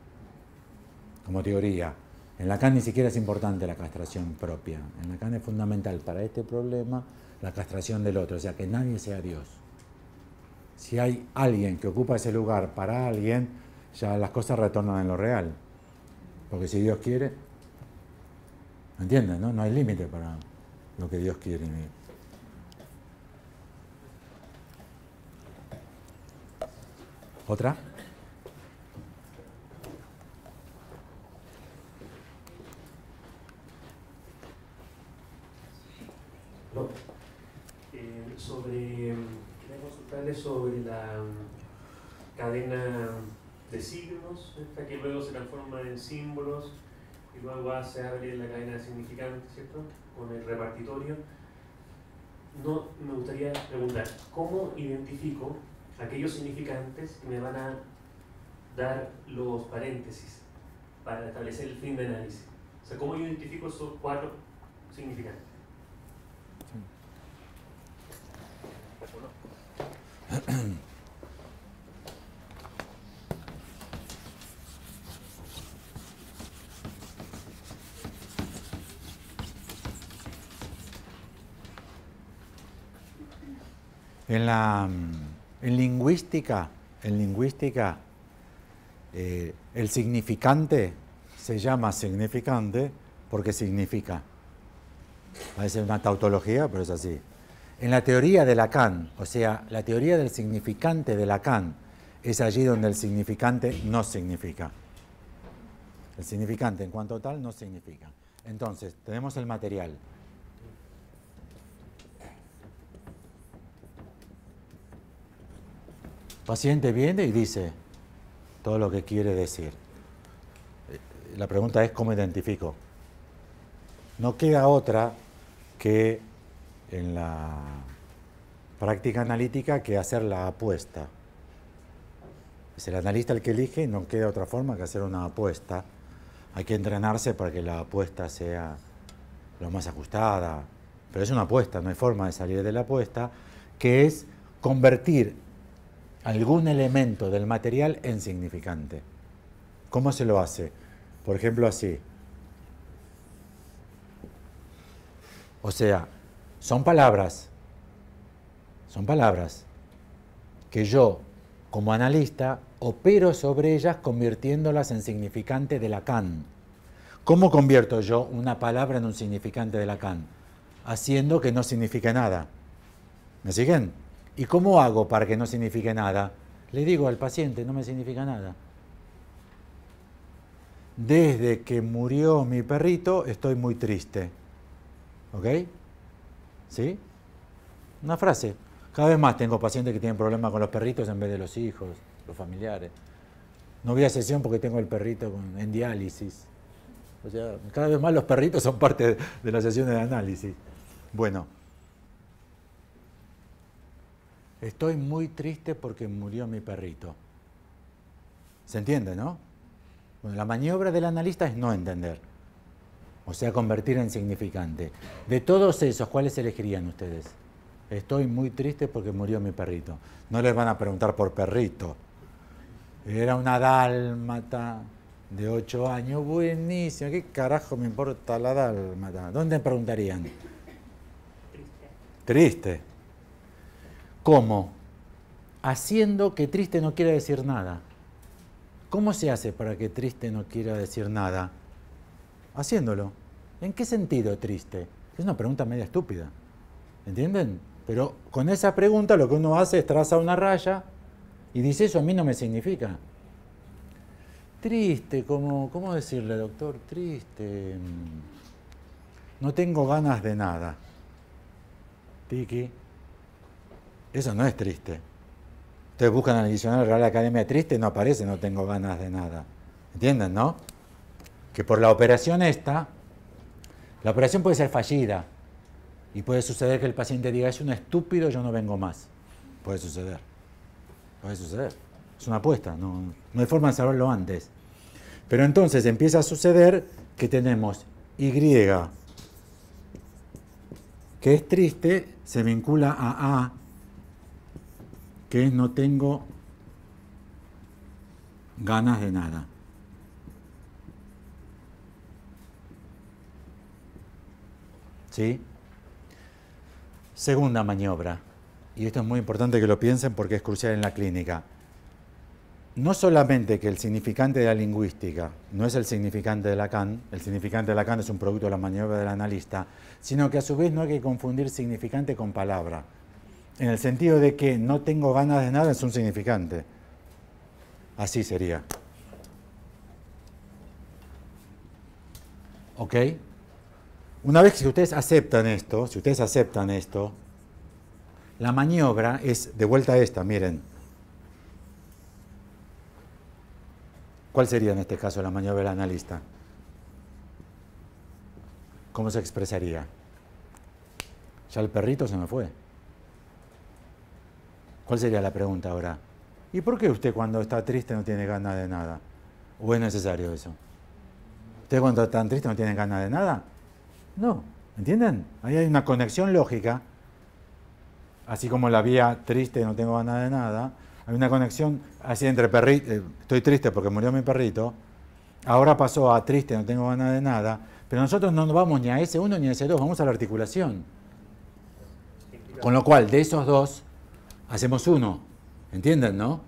como teoría. En Lacan ni siquiera es importante la castración propia. En Lacan es fundamental para este problema la castración del otro, o sea, que nadie sea Dios. Si hay alguien que ocupa ese lugar para alguien, ya las cosas retornan en lo real. Porque si Dios quiere, ¿entienden? No hay límite para lo que Dios quiere. ¿Otra? No. Quería consultarle sobre la cadena de signos, esta que luego se transforma en símbolos y luego se abre la cadena de significantes, ¿cierto? Con el repartitorio. No, me gustaría preguntar, ¿cómo identifico aquellos significantes que me van a dar los paréntesis para establecer el fin de análisis? O sea, ¿cómo yo identifico esos 4 significantes? En lingüística, el significante se llama significante porque significa. Parece una tautología, pero es así. En la teoría de Lacan, o sea, la teoría del significante de Lacan, es allí donde el significante no significa. El significante en cuanto tal no significa. Entonces, tenemos el material. El paciente viene y dice todo lo que quiere decir. La pregunta es ¿cómo identifico? No queda otra que en la práctica analítica que hacer la apuesta. Es el analista el que elige y no queda otra forma que hacer una apuesta. Hay que entrenarse para que la apuesta sea lo más ajustada, pero es una apuesta, no hay forma de salir de la apuesta, que es convertir algún elemento del material en significante. ¿Cómo se lo hace? Por ejemplo, así. O sea, son palabras que yo, como analista, opero sobre ellas convirtiéndolas en significante de Lacan. ¿Cómo convierto yo una palabra en un significante de Lacan? Haciendo que no signifique nada. ¿Me siguen? ¿Y cómo hago para que no signifique nada? Le digo al paciente, no me significa nada. Desde que murió mi perrito, estoy muy triste. ¿Ok? ¿Sí? Una frase. Cada vez más tengo pacientes que tienen problemas con los perritos en vez de los hijos, los familiares. No voy a sesión porque tengo el perrito en diálisis. O sea, cada vez más los perritos son parte de las sesiones de análisis. Bueno. Estoy muy triste porque murió mi perrito. ¿Se entiende, no? Bueno, la maniobra del analista es no entender. O sea, convertir en significante. De todos esos, ¿cuáles elegirían ustedes? Estoy muy triste porque murió mi perrito. No les van a preguntar por perrito. Era una dálmata de 8 años. Buenísima. ¿Qué carajo me importa la dálmata? ¿Dónde preguntarían? Triste. ¿Cómo? Haciendo que triste no quiera decir nada. ¿Cómo se hace para que triste no quiera decir nada? Haciéndolo. ¿En qué sentido triste? Es una pregunta media estúpida. ¿Entienden? Pero con esa pregunta lo que uno hace es trazar una raya y dice, eso a mí no me significa. Triste, ¿cómo decirle, doctor? Triste. No tengo ganas de nada. Tiki. Eso no es triste. Ustedes buscan en el diccionario Real Academia triste, no aparece, no tengo ganas de nada. ¿Entienden, no? Que por la operación esta, la operación puede ser fallida y puede suceder que el paciente diga, es un estúpido, yo no vengo más. Puede suceder. Puede suceder. Es una apuesta, no hay forma de saberlo antes. Pero entonces empieza a suceder que tenemos Y que es triste, se vincula a A, que es no tengo ganas de nada. ¿Sí? Segunda maniobra, y esto es muy importante que lo piensen porque es crucial en la clínica. No solamente que el significante de la lingüística no es el significante de Lacan, el significante de Lacan es un producto de la maniobra del analista, sino que a su vez no hay que confundir significante con palabra, en el sentido de que no tengo ganas de nada es un significante. Así sería. ¿Ok? Una vez que ustedes aceptan esto, la maniobra es de vuelta a esta, miren. ¿Cuál sería en este caso la maniobra del analista? ¿Cómo se expresaría? Ya el perrito se me fue. ¿Cuál sería la pregunta ahora? ¿Y por qué usted cuando está triste no tiene ganas de nada? ¿O es necesario eso? ¿Usted cuando está triste no tiene ganas de nada? No, ¿entienden? Ahí hay una conexión lógica. Así como la vía triste no tengo ganas de nada, hay una conexión así entre perrito, estoy triste porque murió mi perrito, ahora pasó a triste, no tengo ganas de nada, pero nosotros no nos vamos ni a S1 ni a S2, vamos a la articulación. Con lo cual, de esos dos, hacemos uno, ¿entienden, no?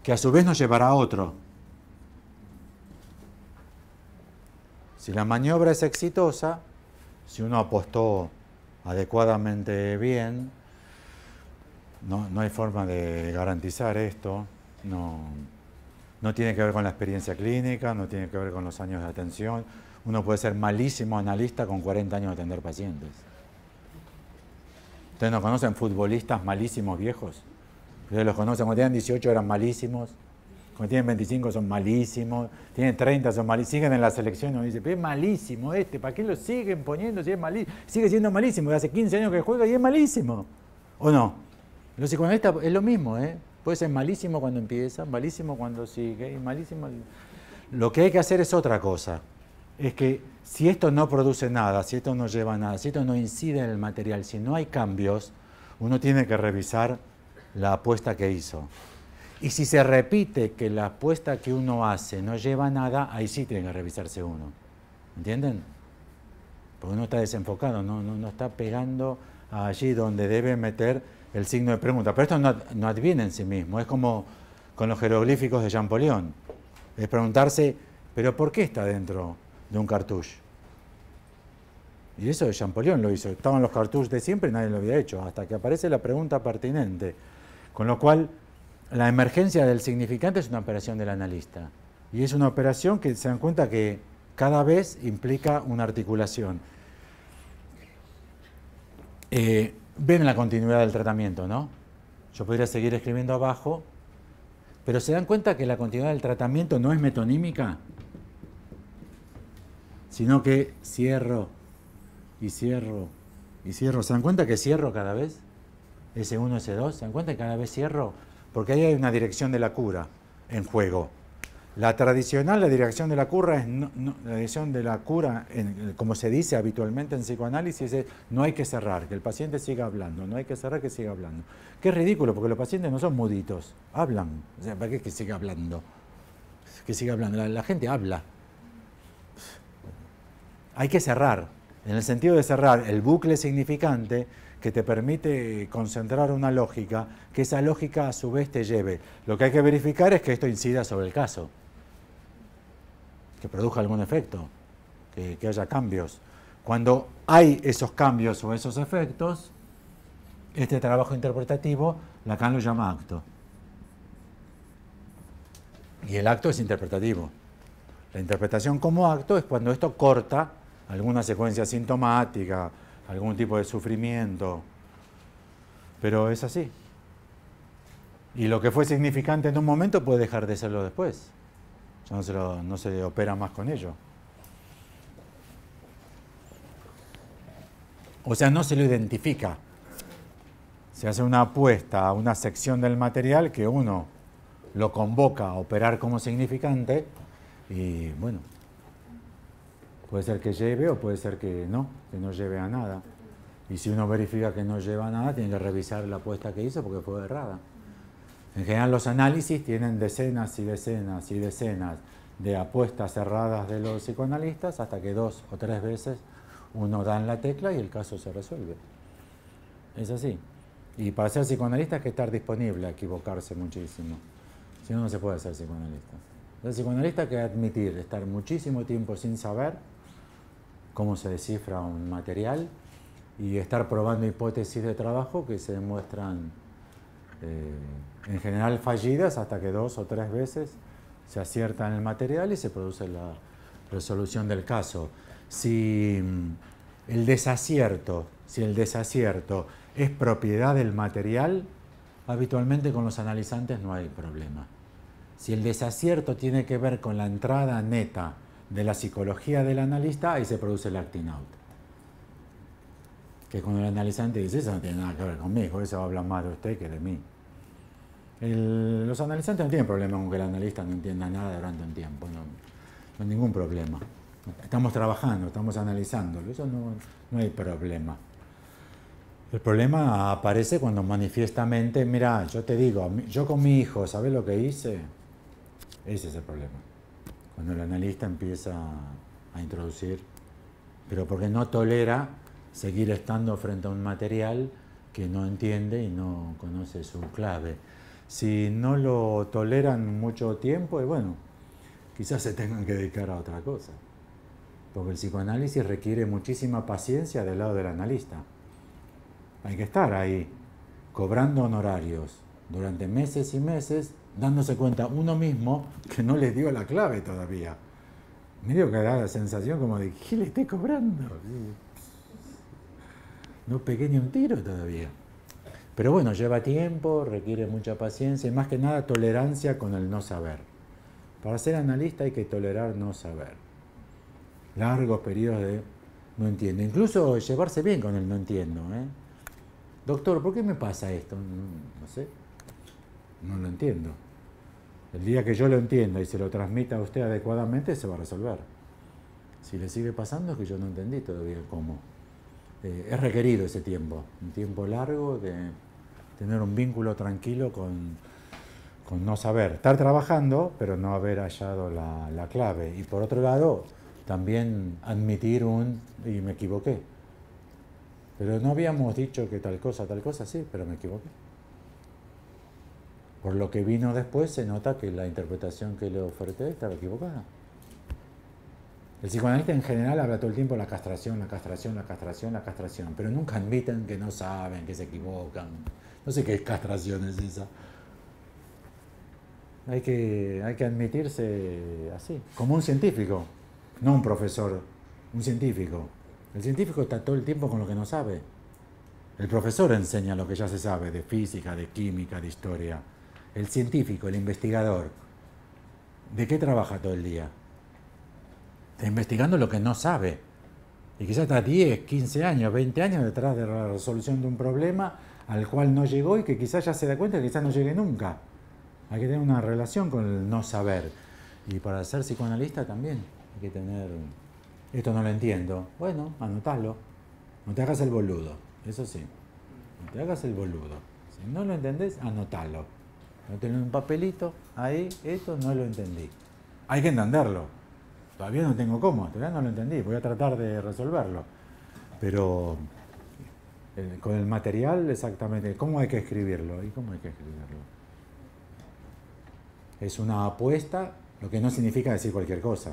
Que a su vez nos llevará a otro. Si la maniobra es exitosa, si uno apostó adecuadamente bien, no hay forma de garantizar esto, no tiene que ver con la experiencia clínica, no tiene que ver con los años de atención. Uno puede ser malísimo analista con 40 años de atender pacientes. ¿Ustedes no conocen futbolistas malísimos viejos? Ustedes los conocen, cuando tienen 18 eran malísimos, cuando tienen 25 son malísimos, tienen 30 son malísimos, siguen en la selección y uno dice, pero es malísimo ¿para qué lo siguen poniendo si es malísimo? Sigue siendo malísimo, hace 15 años que juega y es malísimo. ¿O no? Los psicoanalistas es lo mismo, puede ser malísimo cuando empieza, malísimo cuando sigue y malísimo. Lo que hay que hacer es otra cosa, es que si esto no produce nada, si esto no lleva a nada, si esto no incide en el material, si no hay cambios, uno tiene que revisar la apuesta que hizo. Y si se repite que la apuesta que uno hace no lleva a nada, ahí sí tiene que revisarse uno. ¿Entienden? Porque uno está desenfocado, no está pegando allí donde debe meter el signo de pregunta. Pero esto no adviene en sí mismo, es como con los jeroglíficos de Champollion. Es preguntarse, ¿pero por qué está dentro de un cartouche? Y eso de Champollion lo hizo. Estaban los cartouches de siempre y nadie lo había hecho, hasta que aparece la pregunta pertinente. Con lo cual, la emergencia del significante es una operación del analista. Y es una operación que se dan cuenta que cada vez implica una articulación. Ven la continuidad del tratamiento, ¿no? Yo podría seguir escribiendo abajo, pero se dan cuenta que la continuidad del tratamiento no es metonímica, sino que cierro y cierro y cierro. ¿Se dan cuenta que cierro cada vez? S1, S2, ¿se dan cuenta que cada vez cierro? Porque ahí hay una dirección de la cura en juego. La tradicional, la dirección de la cura es la dirección de la cura, como se dice habitualmente en psicoanálisis, es no hay que cerrar, que el paciente siga hablando, no hay que cerrar, que siga hablando. Que es ridículo, porque los pacientes no son muditos, hablan. O sea, ¿para qué es que siga hablando? Que siga hablando, la gente habla. Hay que cerrar, en el sentido de cerrar el bucle significante que te permite concentrar una lógica, que esa lógica a su vez te lleve. Lo que hay que verificar es que esto incida sobre el caso, que produzca algún efecto, que haya cambios. Cuando hay esos cambios o esos efectos, este trabajo interpretativo, Lacan lo llama acto. Y el acto es interpretativo. La interpretación como acto es cuando esto corta alguna secuencia sintomática, algún tipo de sufrimiento, pero es así. Y lo que fue significante en un momento puede dejar de serlo después. Ya no se opera más con ello. O sea, no se lo identifica. Se hace una apuesta a una sección del material que uno lo convoca a operar como significante y bueno, puede ser que lleve o puede ser que no lleve a nada. Y si uno verifica que no lleva nada, tiene que revisar la apuesta que hizo porque fue errada. En general los análisis tienen decenas y decenas y decenas de apuestas erradas de los psicoanalistas hasta que 2 o 3 veces uno da en la tecla y el caso se resuelve. Es así. Y para ser psicoanalista hay que estar disponible a equivocarse muchísimo. Si no, no se puede ser psicoanalista. El psicoanalista hay que admitir estar muchísimo tiempo sin saber cómo se descifra un material y estar probando hipótesis de trabajo que se demuestran en general fallidas hasta que 2 o 3 veces se acierta en el material y se produce la resolución del caso. Si el desacierto es propiedad del material, habitualmente con los analizantes no hay problema. Si el desacierto tiene que ver con la entrada neta de la psicología del analista, ahí se produce el acting out. Que cuando el analizante dice, eso no tiene nada que ver conmigo, eso habla más de usted que de mí. Los analizantes no tienen problema con que el analista no entienda nada durante un tiempo, no hay ningún problema. Estamos trabajando, estamos analizándolo, eso no hay problema. El problema aparece cuando manifiestamente, mira, yo te digo, yo con mi hijo, ¿sabes lo que hice? Ese es el problema. Cuando el analista empieza a introducir, pero porque no tolera seguir estando frente a un material que no entiende y no conoce su clave. Si no lo toleran mucho tiempo, y bueno, quizás se tengan que dedicar a otra cosa. Porque el psicoanálisis requiere muchísima paciencia del lado del analista. Hay que estar ahí, cobrando honorarios durante meses y meses, dándose cuenta uno mismo que no les dio la clave todavía. Medio que da la sensación como de, ¿qué le estoy cobrando? No pegué ni un tiro todavía. Pero bueno, lleva tiempo, requiere mucha paciencia y más que nada tolerancia con el no saber. Para ser analista hay que tolerar no saber. Largos periodos de no entiendo. Incluso llevarse bien con el no entiendo. Doctor, ¿por qué me pasa esto? No sé. No lo entiendo. El día que yo lo entienda y se lo transmita a usted adecuadamente, se va a resolver. Si le sigue pasando es que yo no entendí todavía cómo. Es requerido ese tiempo. Un tiempo largo de tener un vínculo tranquilo con no saber. Estar trabajando, pero no haber hallado la clave. Y por otro lado, también admitir y me equivoqué. Pero no habíamos dicho que tal cosa, sí, pero me equivoqué. Por lo que vino después se nota que la interpretación que le oferté estaba equivocada. El psicoanalista en general habla todo el tiempo de la castración, pero nunca admiten que no saben, que se equivocan. No sé qué castración es esa. Hay que admitirse así, como un científico, no un profesor, un científico. El científico está todo el tiempo con lo que no sabe. El profesor enseña lo que ya se sabe de física, de química, de historia. El científico, el investigador, ¿de qué trabaja todo el día? Está investigando lo que no sabe. Y quizás está 10, 15 años, 20 años detrás de la resolución de un problema al cual no llegó y que quizás ya se da cuenta que quizás no llegue nunca. Hay que tener una relación con el no saber. Y para ser psicoanalista también hay que tener... Esto no lo entiendo. Bueno, anotalo. No te hagas el boludo. Eso sí. No te hagas el boludo. Si no lo entendés, anotalo. No tenés un papelito. Ahí, esto no lo entendí. Hay que entenderlo. Todavía no tengo cómo. Todavía no lo entendí. Voy a tratar de resolverlo. Pero con el material exactamente. ¿Cómo hay que escribirlo? ¿Y cómo hay que escribirlo? Es una apuesta, lo que no significa decir cualquier cosa.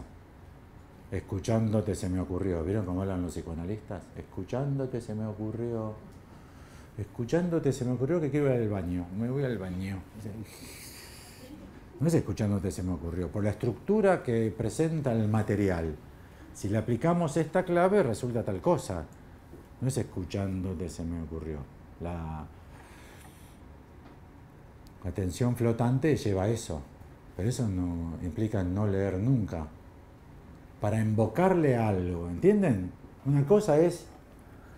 Escuchándote se me ocurrió. ¿Vieron cómo hablan los psicoanalistas? Escuchándote se me ocurrió. Escuchándote se me ocurrió que quiero ir al baño. Me voy al baño. No es escuchándote se me ocurrió. Por la estructura que presenta el material. Si le aplicamos esta clave resulta tal cosa. No es escuchándote se me ocurrió. La atención flotante lleva a eso. Pero eso no implica no leer nunca. Para invocarle algo, ¿entienden? Una cosa es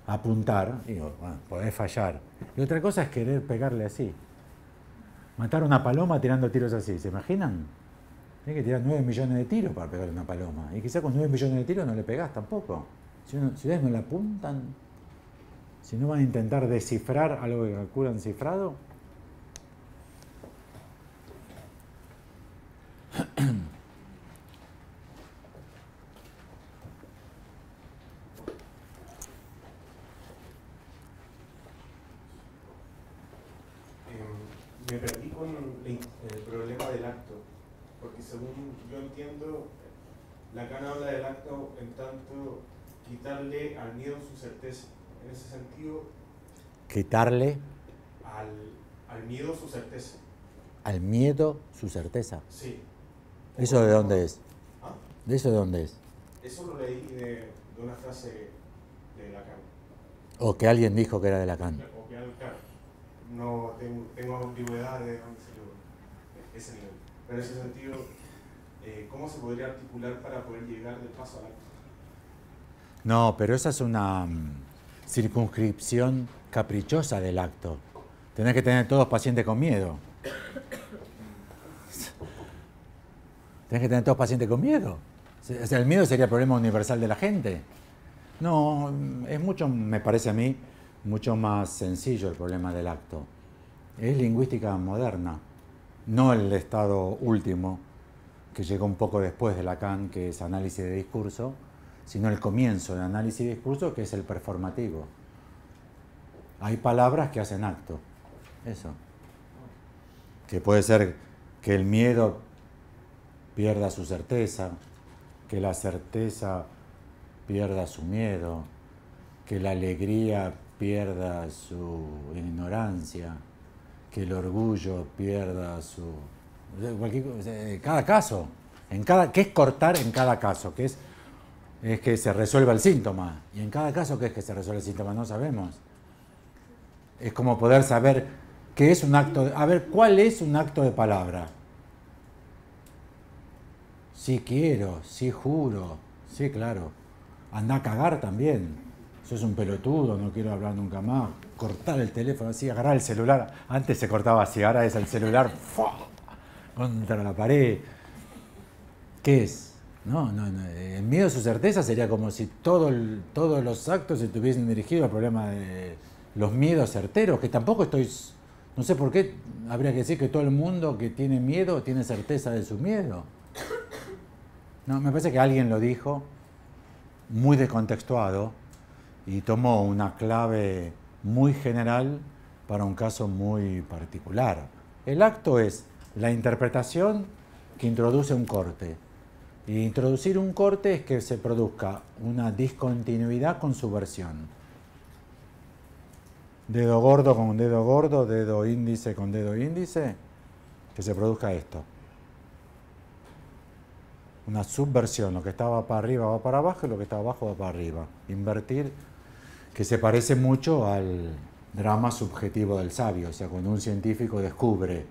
apuntar, digo, bueno, podés fallar. Y otra cosa es querer pegarle así. Matar una paloma tirando tiros así, ¿se imaginan? Tienes que tirar 9 millones de tiros para pegarle a una paloma. Y quizás con 9 millones de tiros no le pegás tampoco. Si ustedes no la apuntan, Si no van a intentar descifrar algo que calculan cifrado. Me perdí con el problema del acto, porque según yo entiendo, Lacan habla del acto en tanto quitarle al miedo su certeza. En ese sentido, Quitarle al miedo su certeza. al miedo su certeza. Sí. ¿Eso de dónde es? ¿Ah? ¿De eso de dónde es? Eso lo leí de una frase de Lacan. O que alguien dijo que era de Lacan. O que claro, no tengo ambigüedad de dónde salió ese nivel. Pero en ese sentido, ¿cómo se podría articular para poder llegar del paso al acto? No, pero esa es una circunscripción caprichosa del acto. Tenés que tener todos pacientes con miedo. Tenés que tener todos pacientes con miedo. O sea, el miedo sería el problema universal de la gente. No, es mucho, me parece a mí, mucho más sencillo el problema del acto. Es lingüística moderna, no el estado último, que llegó un poco después de Lacan, que es análisis de discurso, sino el comienzo de análisis de discurso, que es el performativo. Hay palabras que hacen acto, eso. Que puede ser que el miedo pierda su certeza, que la certeza pierda su miedo, que la alegría pierda su ignorancia, que el orgullo pierda su... cada caso, ¿qué es cortar en cada caso? ¿Qué es que se resuelva el síntoma? Y en cada caso, ¿qué es que se resuelve el síntoma? No sabemos. Es como poder saber qué es un acto... A ver, ¿cuál es un acto de palabra? Sí quiero, sí juro, sí claro. Anda a cagar también. Sos un pelotudo, no quiero hablar nunca más. Cortar el teléfono así, agarrar el celular. Antes se cortaba así, ahora es el celular ¡fua! Contra la pared. ¿Qué es? No, el miedo a su certeza sería como si todos los actos se estuviesen dirigidos al problema de los miedos certeros, que tampoco estoy... No sé por qué habría que decir que todo el mundo que tiene miedo tiene certeza de su miedo. No, me parece que alguien lo dijo muy descontextuado y tomó una clave muy general para un caso muy particular. El acto es la interpretación que introduce un corte. Y introducir un corte es que se produzca una discontinuidad con su versión. Dedo gordo con dedo gordo, dedo índice con dedo índice, que se produzca esto. Una subversión, lo que estaba para arriba va para abajo y lo que está abajo va para arriba. Invertir, que se parece mucho al drama subjetivo del sabio. O sea, cuando un científico descubre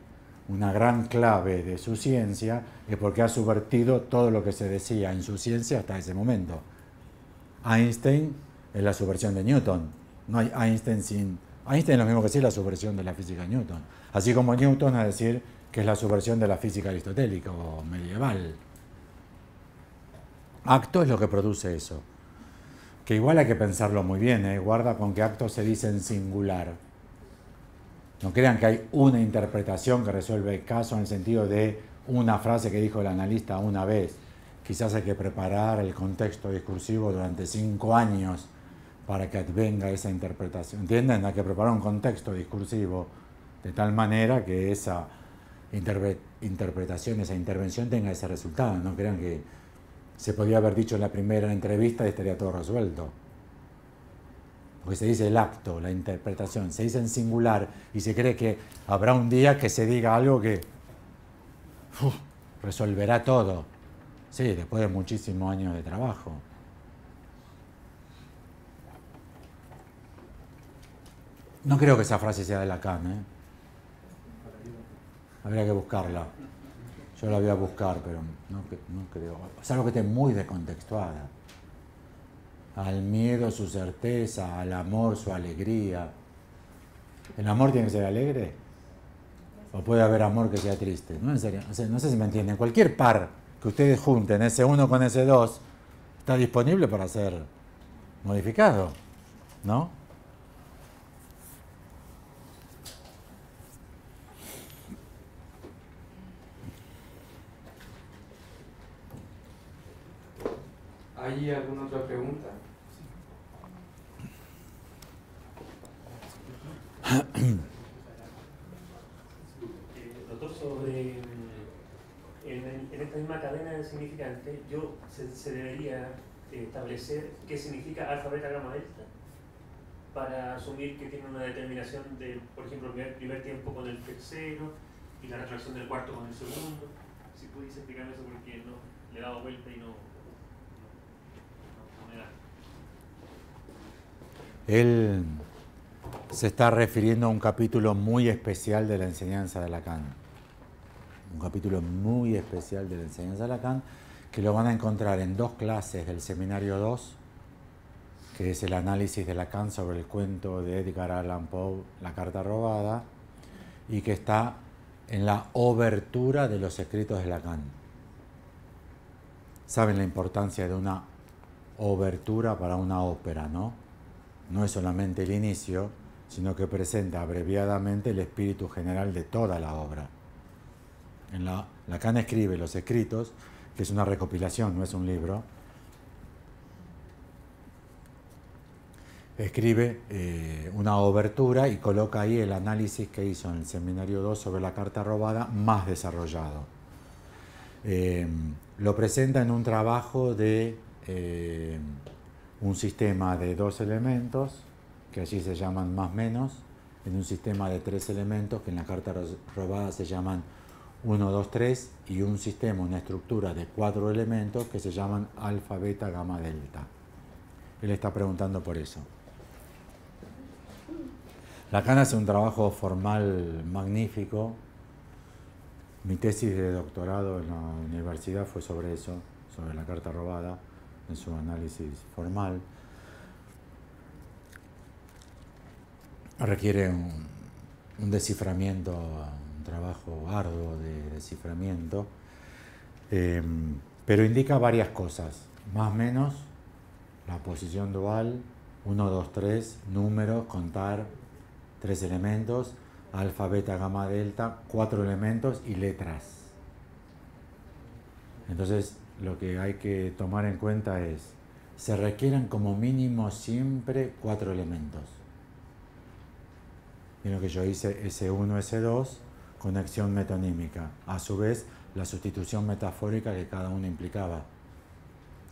una gran clave de su ciencia, es porque ha subvertido todo lo que se decía en su ciencia hasta ese momento. Einstein es la subversión de Newton. No hay Einstein sin... Einstein es lo mismo que decir la subversión de la física de Newton. Así como Newton es decir que es la subversión de la física aristotélica o medieval. Acto es lo que produce eso. Que igual hay que pensarlo muy bien, ¿eh? Guarda con que acto se dice en singular. No crean que hay una interpretación que resuelve el caso en el sentido de una frase que dijo el analista una vez. Quizás hay que preparar el contexto discursivo durante 5 años para que advenga esa interpretación. ¿Entienden? Hay que preparar un contexto discursivo de tal manera que esa interpretación, esa intervención tenga ese resultado. No crean que se podía haber dicho en la primera entrevista y estaría todo resuelto. Porque se dice el acto, la interpretación, se dice en singular y se cree que habrá un día que se diga algo que resolverá todo. Sí, después de muchísimos años de trabajo. No creo que esa frase sea de Lacan, ¿eh? Habría que buscarla. Yo la voy a buscar, pero no creo. Es algo que esté muy descontextuada. Al miedo su certeza, al amor su alegría. ¿El amor tiene que ser alegre? ¿O puede haber amor que sea triste? No, en serio, no sé si me entienden. Cualquier par que ustedes junten, ese 1 con ese 2, está disponible para ser modificado, ¿no? ¿Hay alguna otra pregunta? Doctor, sobre en esta misma cadena de significantes, se debería establecer qué significa alfa, beta, gamma, delta, para asumir que tiene una determinación de, por ejemplo, el primer tiempo con el tercero y la retracción del cuarto con el segundo. Si pudiese explicarme eso, porque no le he dado vuelta y no me da. Él se está refiriendo a un capítulo muy especial de la enseñanza de Lacan. Un capítulo muy especial de la enseñanza de Lacan, que lo van a encontrar en 2 clases del seminario 2, que es el análisis de Lacan sobre el cuento de Edgar Allan Poe, La carta robada, y que está en la obertura de los escritos de Lacan. Saben la importancia de una obertura para una ópera, ¿no? No es solamente el inicio, sino que presenta abreviadamente el espíritu general de toda la obra. Lacan escribe los escritos, que es una recopilación, no es un libro. Escribe una obertura y coloca ahí el análisis que hizo en el seminario 2 sobre la carta robada más desarrollado. Lo presenta en un trabajo de un sistema de 2 elementos, que allí se llaman más menos, en un sistema de 3 elementos, que en la carta robada se llaman 1, 2, 3, y un sistema, una estructura de 4 elementos que se llaman alfa, beta, gamma, delta. Él está preguntando por eso. Lacan hace un trabajo formal magnífico. Mi tesis de doctorado en la universidad fue sobre eso, sobre la carta robada, en su análisis formal. Requiere un desciframiento, un trabajo arduo de desciframiento, pero indica varias cosas, más o menos la posición dual, 1, 2, 3, números, contar, 3 elementos, alfa, beta, gamma, delta, 4 elementos y letras. Entonces, lo que hay que tomar en cuenta es, se requieren como mínimo siempre 4 elementos. Y lo que yo hice, S1, S2, conexión metonímica. A su vez, la sustitución metafórica que cada uno implicaba.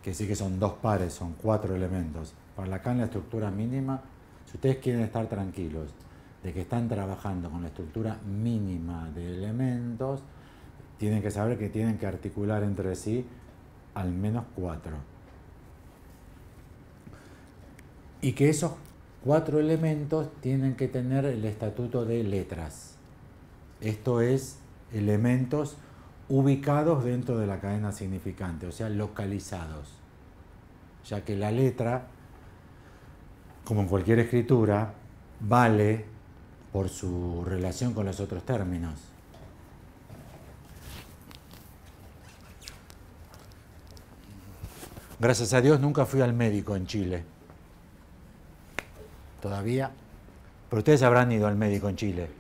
Que sí que son 2 pares, son 4 elementos. Para Lacan la estructura mínima, si ustedes quieren estar tranquilos de que están trabajando con la estructura mínima de elementos, tienen que saber que tienen que articular entre sí al menos 4. Y que esos 4 elementos tienen que tener el estatuto de letras. Esto es, elementos ubicados dentro de la cadena significante, o sea, localizados. Ya que la letra, como en cualquier escritura, vale por su relación con los otros términos. Gracias a Dios nunca fui al médico en Chile. Todavía. Pero ustedes habrán ido al médico en Chile.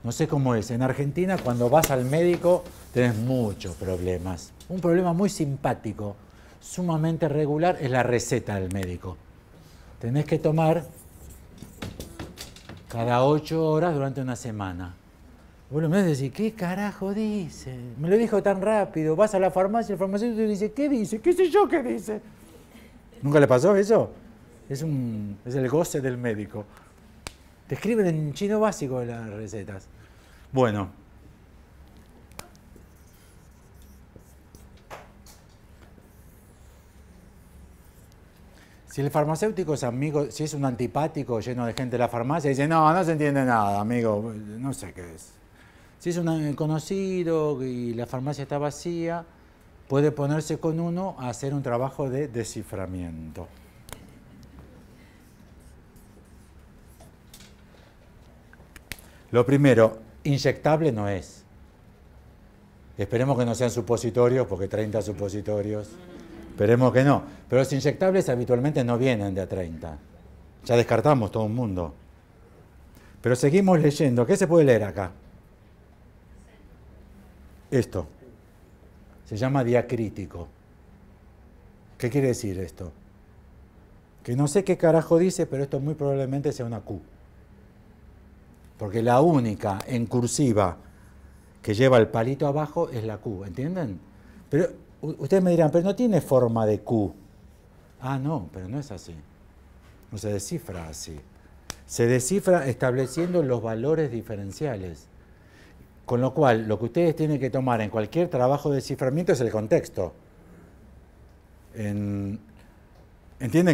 No sé cómo es. En Argentina, cuando vas al médico, tenés muchos problemas. Un problema muy simpático, sumamente regular, es la receta del médico. Tenés que tomar cada 8 horas durante una semana. Bueno, me vas a decir, ¿qué carajo dice? Me lo dijo tan rápido. Vas a la farmacia, el farmacéutico dice, ¿qué dice? ¿Qué sé yo qué dice? ¿Nunca le pasó eso? Es el goce del médico. Te escriben en chino básico las recetas. Bueno. Si el farmacéutico es amigo, si es un antipático lleno de gente de la farmacia, dice, no se entiende nada, amigo, no sé qué es. Si es un conocido y la farmacia está vacía, puede ponerse con uno a hacer un trabajo de desciframiento. Lo primero, inyectable no es. Esperemos que no sean supositorios, porque 30 supositorios. Esperemos que no. Pero los inyectables habitualmente no vienen de a 30. Ya descartamos todo un mundo. Pero seguimos leyendo. ¿Qué se puede leer acá? Esto. Se llama diacrítico. ¿Qué quiere decir esto? Que no sé qué carajo dice, pero esto muy probablemente sea una Q. Porque la única en cursiva que lleva el palito abajo es la Q, ¿entienden? Pero ustedes me dirán, pero no tiene forma de Q. Ah, no, pero no es así. No se descifra así. Se descifra estableciendo los valores diferenciales. Con lo cual, lo que ustedes tienen que tomar en cualquier trabajo de desciframiento es el contexto. Entienden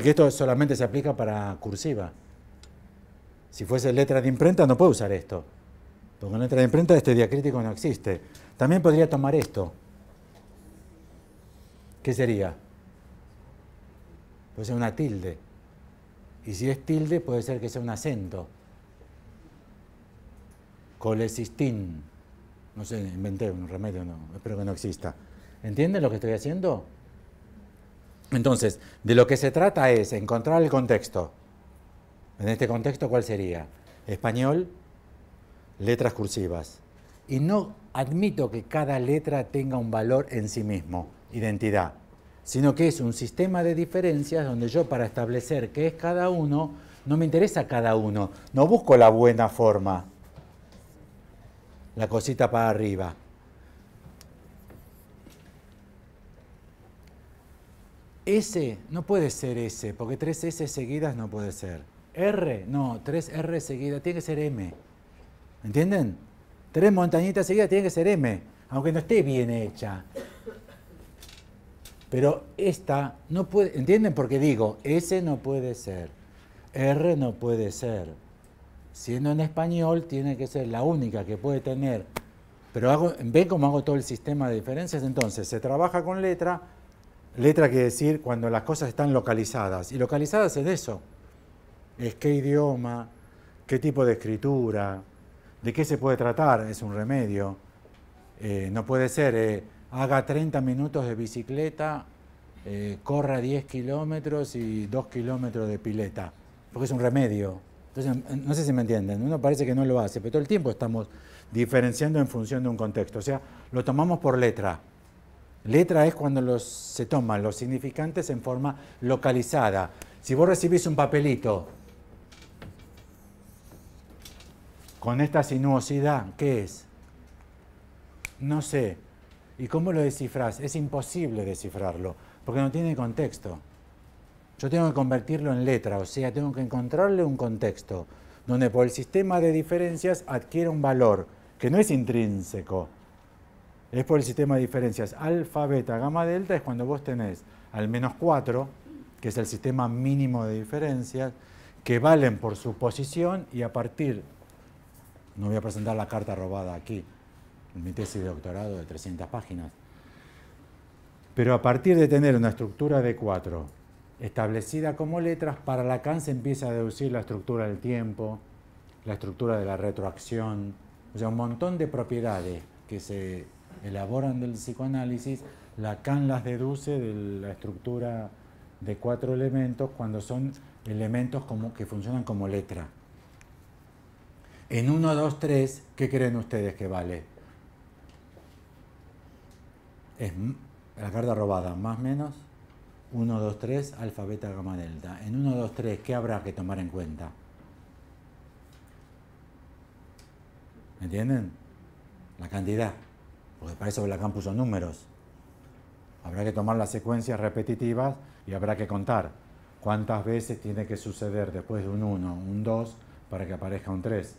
que esto solamente se aplica para cursiva. Si fuese letra de imprenta no puedo usar esto. Porque en letra de imprenta este diacrítico no existe. También podría tomar esto. ¿Qué sería? Puede ser una tilde. Y si es tilde puede ser que sea un acento. Colecistin. No sé, inventé un remedio, no, espero que no exista. ¿Entienden lo que estoy haciendo? Entonces, de lo que se trata es encontrar el contexto. En este contexto, ¿cuál sería? Español, letras cursivas. Y no admito que cada letra tenga un valor en sí mismo, identidad, sino que es un sistema de diferencias donde yo, para establecer qué es cada uno, no me interesa cada uno, no busco la buena forma, la cosita para arriba. S no puede ser S, porque 3 S seguidas no puede ser. R, no, 3 R seguidas, tiene que ser M. ¿Entienden? 3 montañitas seguidas tiene que ser M, aunque no esté bien hecha. Pero esta no puede, ¿entienden? Porque digo, S no puede ser, R no puede ser. Siendo en español, tiene que ser la única que puede tener. Pero ¿ven cómo hago todo el sistema de diferencias? Entonces, se trabaja con letra. Letra quiere decir cuando las cosas están localizadas. Y localizadas es eso. Es qué idioma, qué tipo de escritura, de qué se puede tratar, es un remedio. No puede ser, haga 30 minutos de bicicleta, corra 10 kilómetros y 2 kilómetros de pileta, porque es un remedio. Entonces, no sé si me entienden, uno parece que no lo hace, pero todo el tiempo estamos diferenciando en función de un contexto. O sea, lo tomamos por letra. Letra es cuando se toman los significantes en forma localizada. Si vos recibís un papelito con esta sinuosidad, ¿qué es? No sé. ¿Y cómo lo descifrás? Es imposible descifrarlo, porque no tiene contexto. Yo tengo que convertirlo en letra, o sea, tengo que encontrarle un contexto, donde por el sistema de diferencias adquiere un valor, que no es intrínseco. Es por el sistema de diferencias. Alfa, beta, gamma, delta es cuando vos tenés al menos 4, que es el sistema mínimo de diferencias, que valen por su posición y a partir, no voy a presentar la carta robada aquí, en mi tesis de doctorado de 300 páginas, pero a partir de tener una estructura de 4 establecida como letras, para Lacan se empieza a deducir la estructura del tiempo, la estructura de la retroacción, o sea, un montón de propiedades que se elaboran del psicoanálisis, Lacan las deduce de la estructura de 4 elementos cuando son elementos que funcionan como letra. En 1, 2, 3, ¿qué creen ustedes que vale? Es la carta robada, más o menos 1, 2, 3, alfa, beta, gamma, delta. En 1, 2, 3, ¿qué habrá que tomar en cuenta? ¿Entienden? La cantidad. Porque para eso Lacan puso números. Habrá que tomar las secuencias repetitivas y habrá que contar cuántas veces tiene que suceder después de un 1, un 2, para que aparezca un 3.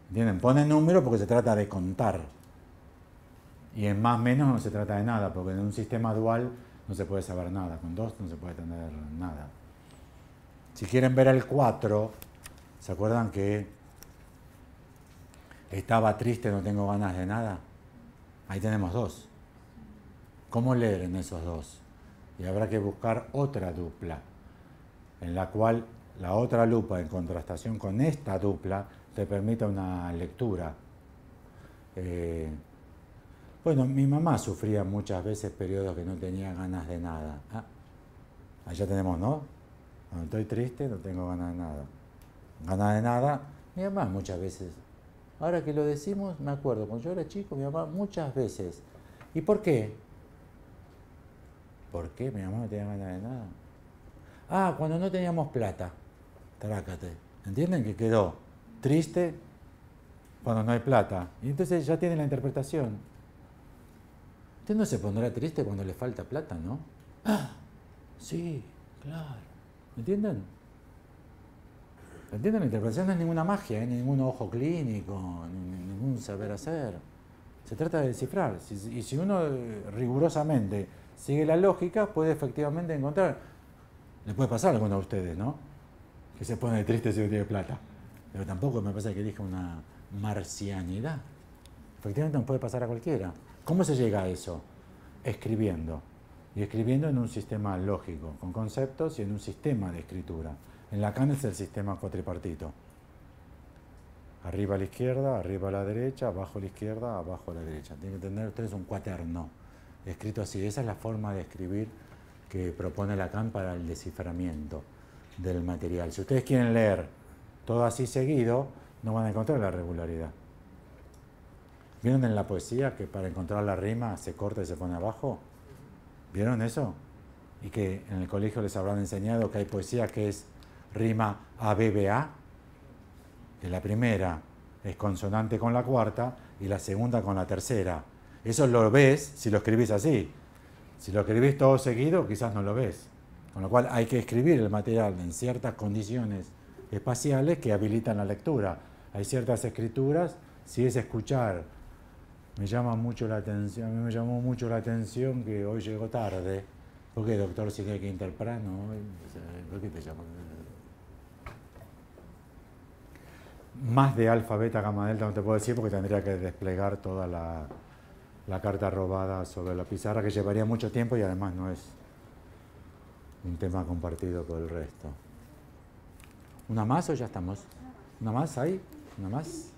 ¿Entienden? Ponen números porque se trata de contar. Y en más menos no se trata de nada, porque en un sistema dual no se puede saber nada. Con 2 no se puede tener nada. Si quieren ver el 4, ¿se acuerdan que estaba triste, no tengo ganas de nada? Ahí tenemos 2. ¿Cómo leer en esos 2? Y habrá que buscar otra dupla, en la cual la otra lupa en contrastación con esta dupla te permita una lectura. Bueno, mi mamá sufría muchas veces periodos que no tenía ganas de nada. Allá tenemos, ¿no? Cuando estoy triste no tengo ganas de nada. Ganas de nada, mi mamá muchas veces. Ahora que lo decimos, me acuerdo, cuando yo era chico, mi mamá muchas veces. ¿Y por qué? ¿Por qué? Mi mamá no tenía ganas de nada. Ah, cuando no teníamos plata. Trácate. ¿Entienden que quedó triste cuando no hay plata? Y entonces ya tiene la interpretación. Usted no se pondrá triste cuando le falta plata, ¿no? Ah, sí, claro. ¿Entienden? ¿Entienden? La interpretación no es ninguna magia, ni ningún ojo clínico, ni ningún saber hacer. Se trata de descifrar. Y si uno rigurosamente sigue la lógica, puede efectivamente encontrar. Le puede pasar a alguno de ustedes, ¿no? Que se pone triste si no tiene plata. Pero tampoco me parece que elija una marcianidad. Efectivamente nos puede pasar a cualquiera. ¿Cómo se llega a eso? Escribiendo. Y escribiendo en un sistema lógico, con conceptos y en un sistema de escritura. En Lacan es el sistema cuatripartito. Arriba a la izquierda, arriba a la derecha, abajo a la izquierda, abajo a la derecha. Tienen que tener ustedes un cuaterno escrito así. Esa es la forma de escribir que propone Lacan para el desciframiento del material. Si ustedes quieren leer todo así seguido, no van a encontrar la regularidad. ¿Vieron en la poesía que para encontrar la rima se corta y se pone abajo? ¿Vieron eso? Y que en el colegio les habrán enseñado que hay poesía que es rima ABBA, que la primera es consonante con la cuarta y la segunda con la tercera. Eso lo ves si lo escribís así. Si lo escribís todo seguido, quizás no lo ves. Con lo cual hay que escribir el material en ciertas condiciones espaciales que habilitan la lectura. Hay ciertas escrituras, si es escuchar, me llama mucho la atención, a mí me llamó mucho la atención que hoy llegó tarde. ¿Por qué, doctor, si hay que interpretar? ¿No? ¿Por qué te llamo? Más de alfa, beta, gamma, delta no te puedo decir porque tendría que desplegar toda la carta robada sobre la pizarra, que llevaría mucho tiempo y además no es un tema compartido por el resto. ¿Una más o ya estamos? ¿Una más ahí? ¿Una más?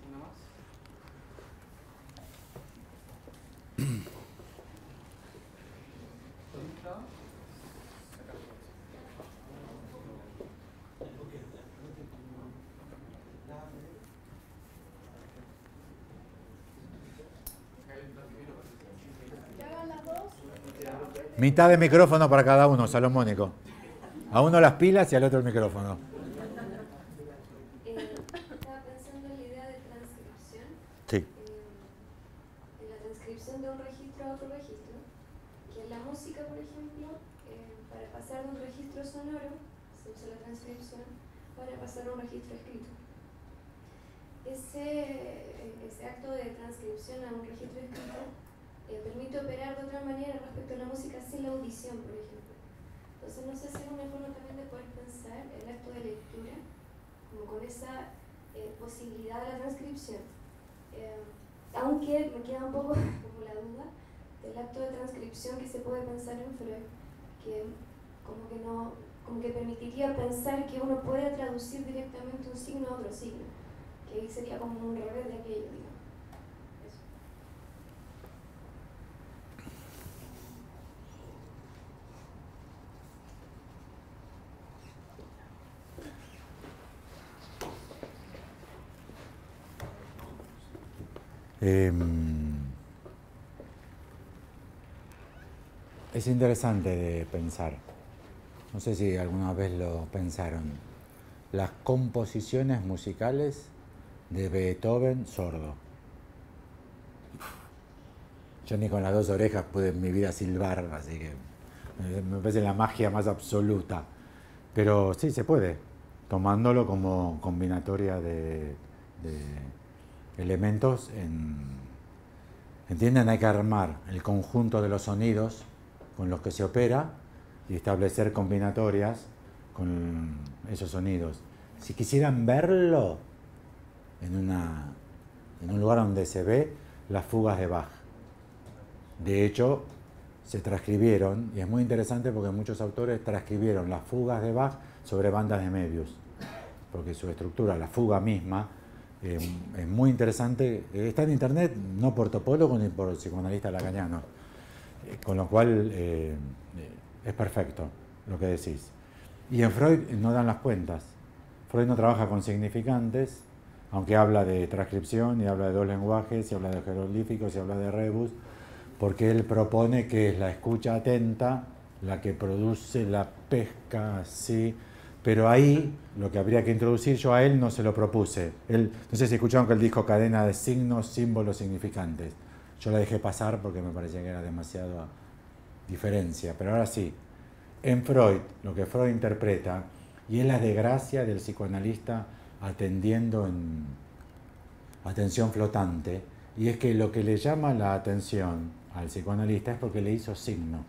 Mitad de micrófono para cada uno, salomónico. A uno las pilas y al otro el micrófono. Estaba pensando en la idea de transcripción. Sí. En la transcripción de un registro a otro registro. Que en la música, por ejemplo, para pasar de un registro sonoro, se usa la transcripción, para pasar a un registro escrito. Ese acto de transcripción a un registro escrito permite operar de otra manera respecto a la música sin la audición, por ejemplo. Entonces no sé si es una forma también de poder pensar el acto de lectura como con esa posibilidad de la transcripción. Aunque me queda un poco como la duda del acto de transcripción que se puede pensar en Freud, que como que permitiría pensar que uno puede traducir directamente un signo a otro signo, que ahí sería como un revés de aquello, digamos. Es interesante de pensar. No sé si alguna vez lo pensaron. Las composiciones musicales de Beethoven sordo. Yo ni con las dos orejas pude en mi vida silbar, así que me parece la magia más absoluta. Pero sí se puede, tomándolo como combinatoria de elementos. ¿Entienden? Hay que armar el conjunto de los sonidos con los que se opera y establecer combinatorias con esos sonidos. Si quisieran verlo en un lugar donde se ve las fugas de Bach. De hecho, se transcribieron, y es muy interesante porque muchos autores transcribieron las fugas de Bach sobre bandas de medios, porque su estructura, la fuga misma, es muy interesante. Está en internet, no por topólogo ni por psicoanalista lacaniano, con lo cual es perfecto lo que decís. Y en Freud no dan las cuentas. Freud no trabaja con significantes, aunque habla de transcripción y habla de dos lenguajes, y habla de jeroglíficos y habla de rebus, porque él propone que es la escucha atenta la que produce la pesca, sí. Pero ahí lo que habría que introducir, yo a él no se lo propuse. Él, no sé si escucharon que él dijo cadena de signos, símbolos, significantes. Yo la dejé pasar porque me parecía que era demasiada diferencia. Pero ahora sí, en Freud, lo que Freud interpreta, y es la desgracia del psicoanalista atendiendo en atención flotante, y es que lo que le llama la atención al psicoanalista es porque le hizo signo.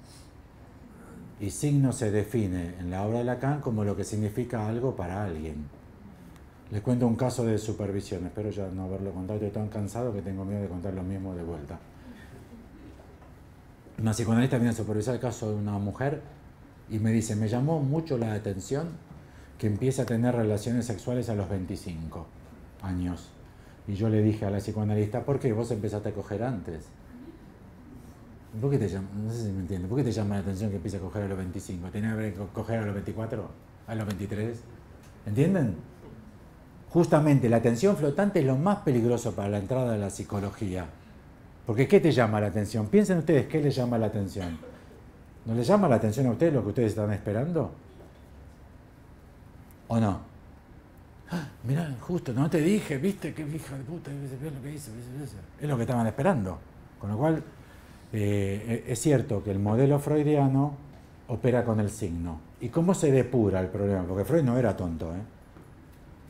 Y signo se define en la obra de Lacan como lo que significa algo para alguien. Les cuento un caso de supervisión, espero ya no haberlo contado, estoy tan cansado que tengo miedo de contar lo mismo de vuelta. Una psicoanalista viene a supervisar el caso de una mujer y me dice, me llamó mucho la atención que empieza a tener relaciones sexuales a los 25 años. Y yo le dije a la psicoanalista, ¿por qué vos empezaste a coger antes? ¿Por qué te llama? No sé si me entiende. ¿Por qué te llama la atención que empiece a coger a los 25? ¿Tenía que coger a los 24? ¿A los 23? ¿Entienden? Justamente la atención flotante es lo más peligroso para la entrada de la psicología. Porque ¿qué te llama la atención? Piensen ustedes, ¿qué les llama la atención? ¿No les llama la atención a ustedes lo que ustedes están esperando? ¿O no? Ah, mirá, justo, no te dije, viste, qué hija de puta, ¿ves lo que hizo? Es lo que estaban esperando. Con lo cual, es cierto que el modelo freudiano opera con el signo. ¿Y cómo se depura el problema? Porque Freud no era tonto, ¿eh?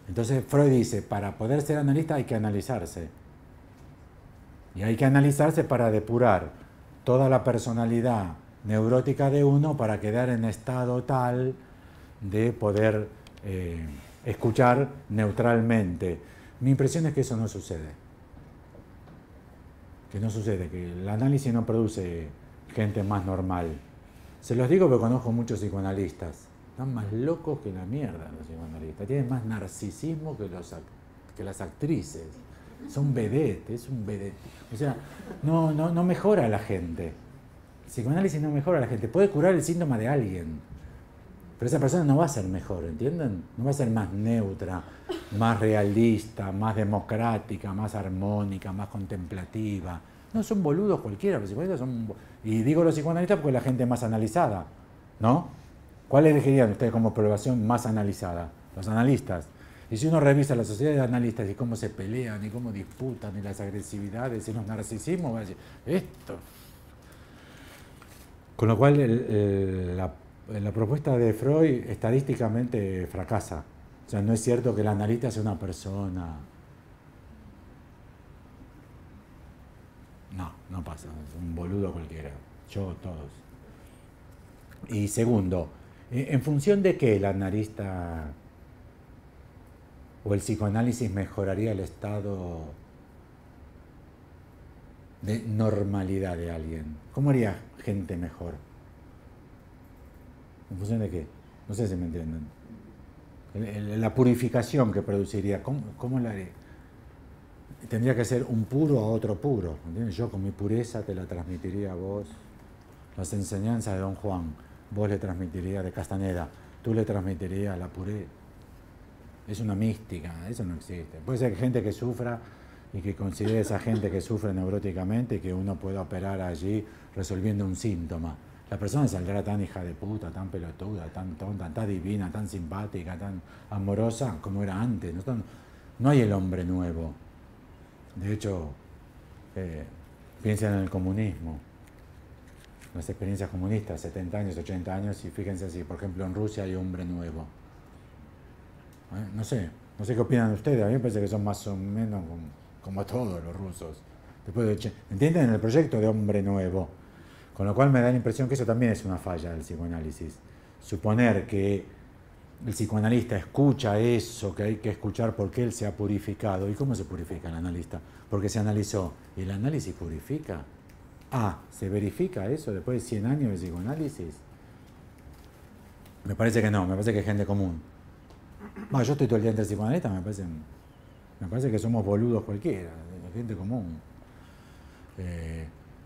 Entonces Freud dice, para poder ser analista hay que analizarse. Y hay que analizarse para depurar toda la personalidad neurótica de uno para quedar en estado tal de poder escuchar neutralmente. Mi impresión es que eso no sucede. Que no sucede, que el análisis no produce gente más normal. Se los digo porque conozco muchos psicoanalistas. Están más locos que la mierda los psicoanalistas. Tienen más narcisismo que las actrices. Son vedettes, es un vedette. O sea, no mejora a la gente. El psicoanálisis no mejora a la gente. Puede curar el síntoma de alguien, pero esa persona no va a ser mejor, ¿entienden? No va a ser más neutra, más realista, más democrática, más armónica, más contemplativa. No, son boludos cualquiera, los psicoanalistas son... Y digo los psicoanalistas porque es la gente más analizada, ¿no? ¿Cuál elegirían ustedes como población más analizada? Los analistas. Y si uno revisa la sociedad de analistas y cómo se pelean, y cómo disputan, y las agresividades, y los narcisismos, va a decir, esto. Con lo cual, la propuesta de Freud estadísticamente fracasa. O sea, no es cierto que el analista sea una persona... No pasa, es un boludo cualquiera. Yo, todos. Y segundo, ¿en función de qué el analista o el psicoanálisis mejoraría el estado de normalidad de alguien? ¿Cómo haría gente mejor? ¿En función de qué? No sé si me entienden. La purificación que produciría, ¿cómo la haría? Tendría que ser un puro a otro puro, ¿entiendes? Yo con mi pureza te la transmitiría a vos. Las enseñanzas de Don Juan, vos le transmitirías de Castaneda, tú le transmitirías la pureza. Es una mística, eso no existe. Puede ser que gente que sufra y que considere esa gente que sufre neuróticamente y que uno pueda operar allí resolviendo un síntoma. La persona saldrá tan hija de puta, tan pelotuda, tan tonta, tan divina, tan simpática, tan amorosa como era antes. No hay el hombre nuevo. De hecho, piensen en el comunismo, las experiencias comunistas, 70 años, 80 años, y fíjense si, por ejemplo, en Rusia hay hombre nuevo. No sé qué opinan ustedes, a mí me parece que son más o menos como todos los rusos. ¿Entienden el proyecto de hombre nuevo? Con lo cual me da la impresión que eso también es una falla del psicoanálisis. Suponer que el psicoanalista escucha eso que hay que escuchar porque él se ha purificado. ¿Y cómo se purifica el analista? Porque se analizó. ¿Y el análisis purifica? ¿Se verifica eso después de 100 años de psicoanálisis? Me parece que no, me parece que es gente común. Yo estoy todo el día entre psicoanalistas, me parece que somos boludos cualquiera, gente común.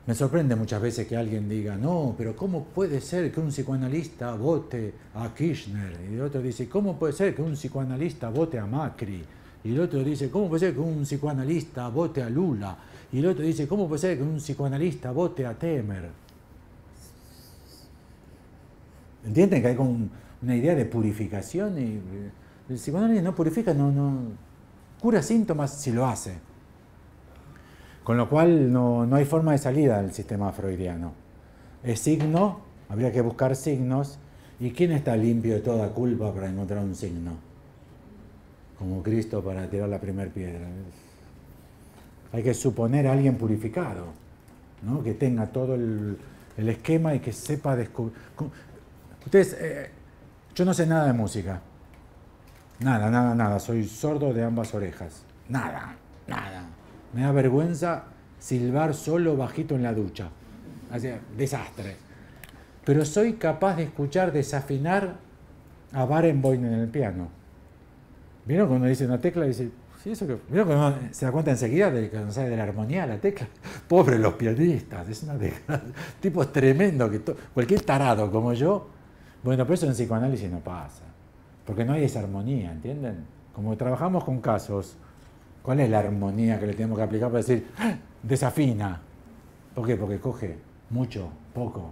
Me sorprende muchas veces que alguien diga, no, pero ¿cómo puede ser que un psicoanalista vote a Kirchner? Y el otro dice, ¿cómo puede ser que un psicoanalista vote a Macri? Y el otro dice, ¿cómo puede ser que un psicoanalista vote a Lula? Y el otro dice, ¿cómo puede ser que un psicoanalista vote a Temer? ¿Entienden? Que hay como una idea de purificación y el psicoanálisis no purifica, no cura síntomas si lo hace. Con lo cual no hay forma de salida del sistema freudiano. Es signo, habría que buscar signos. ¿Y quién está limpio de toda culpa para encontrar un signo? Como Cristo para tirar la primera piedra. Hay que suponer a alguien purificado, ¿no? Que tenga todo el esquema y que sepa descubrir. Ustedes, yo no sé nada de música. Nada. Soy sordo de ambas orejas. Nada. Me da vergüenza silbar solo bajito en la ducha. Así, desastre. Pero soy capaz de escuchar desafinar a Barenboim en el piano. ¿Vieron cuando dice una tecla y dice, sí, eso que... ¿Vieron cuando uno se da cuenta enseguida de que no sabe de la armonía de la tecla? Pobre los pianistas, es una tecla. Tipo es tremendo, que cualquier tarado como yo. Bueno, pero eso en psicoanálisis no pasa. Porque no hay esa armonía, ¿entienden? Como trabajamos con casos, ¿cuál es la armonía que le tenemos que aplicar para decir, desafina? ¿Por qué? Porque coge mucho, poco.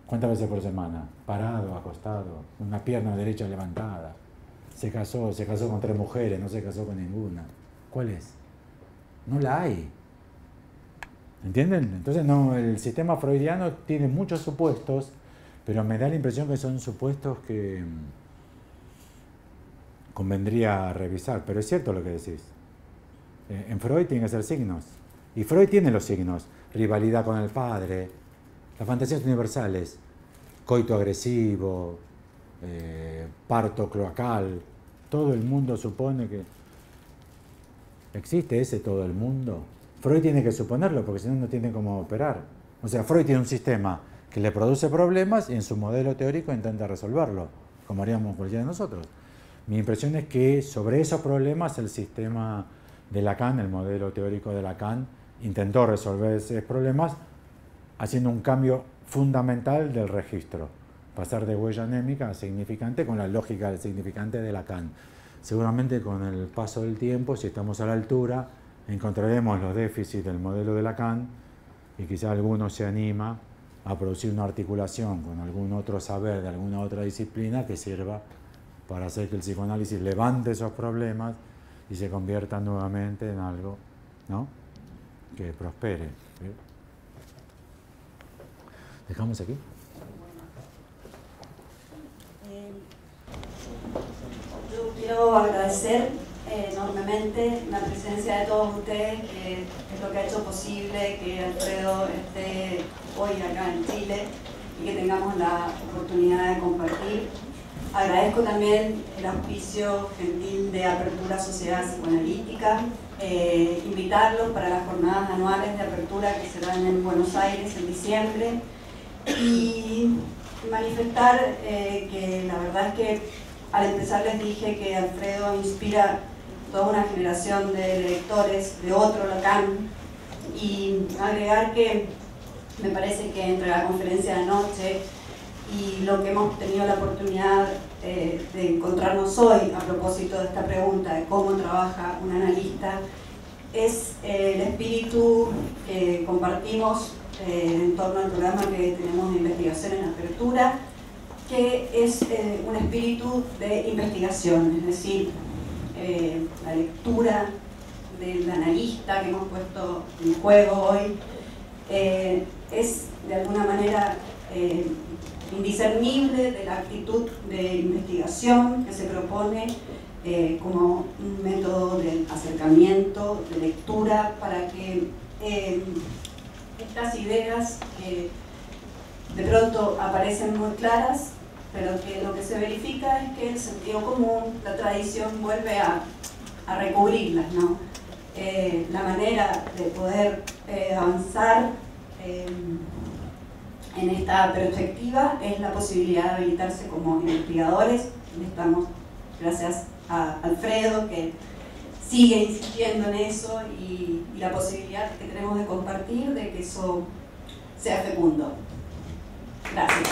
¿Cuántas veces por semana? Parado, acostado, una pierna derecha levantada. Se casó con 3 mujeres, no se casó con ninguna. ¿Cuál es? No la hay. ¿Entienden? Entonces no, el sistema freudiano tiene muchos supuestos, pero me da la impresión que son supuestos que convendría revisar. Pero es cierto lo que decís. En Freud tiene que ser signos. Y Freud tiene los signos. Rivalidad con el padre, las fantasías universales, coito agresivo, parto cloacal. Todo el mundo supone que... ¿Existe ese todo el mundo? Freud tiene que suponerlo, porque si no, no tiene cómo operar. O sea, Freud tiene un sistema que le produce problemas y en su modelo teórico intenta resolverlo, como haríamos cualquiera de nosotros. Mi impresión es que sobre esos problemas el sistema de Lacan, el modelo teórico de Lacan, intentó resolver esos problemas haciendo un cambio fundamental del registro. Pasar de huella anémica a significante con la lógica del significante de Lacan. Seguramente con el paso del tiempo, si estamos a la altura, encontraremos los déficits del modelo de Lacan y quizá alguno se anima a producir una articulación con algún otro saber de alguna otra disciplina que sirva para hacer que el psicoanálisis levante esos problemas y se convierta nuevamente en algo, ¿no?, que prospere. ¿Sí? ¿Dejamos aquí? Yo quiero agradecer enormemente la presencia de todos ustedes, que es lo que ha hecho posible que Alfredo esté hoy acá en Chile y que tengamos la oportunidad de compartir. Agradezco también el auspicio gentil de Apertura Sociedad Psicoanalítica, invitarlos para las jornadas anuales de apertura que serán en Buenos Aires en diciembre y manifestar que la verdad es que al empezar les dije que Alfredo inspira toda una generación de lectores de otro Lacan, y agregar que me parece que entre la conferencia de anoche y lo que hemos tenido la oportunidad de encontrarnos hoy a propósito de esta pregunta de cómo trabaja un analista, es el espíritu que compartimos en torno al programa que tenemos de investigación en apertura, que es un espíritu de investigación, es decir, la lectura del analista que hemos puesto en juego hoy es de alguna manera indiscernible de la actitud de investigación que se propone como un método de acercamiento, de lectura, para que estas ideas que de pronto aparecen muy claras, pero que lo que se verifica es que el sentido común, la tradición vuelve a recubrirlas, ¿no? La manera de poder avanzar en esta perspectiva es la posibilidad de habilitarse como investigadores. Estamos, gracias a Alfredo, que sigue insistiendo en eso, y la posibilidad que tenemos de compartir, de que eso sea fecundo. Gracias.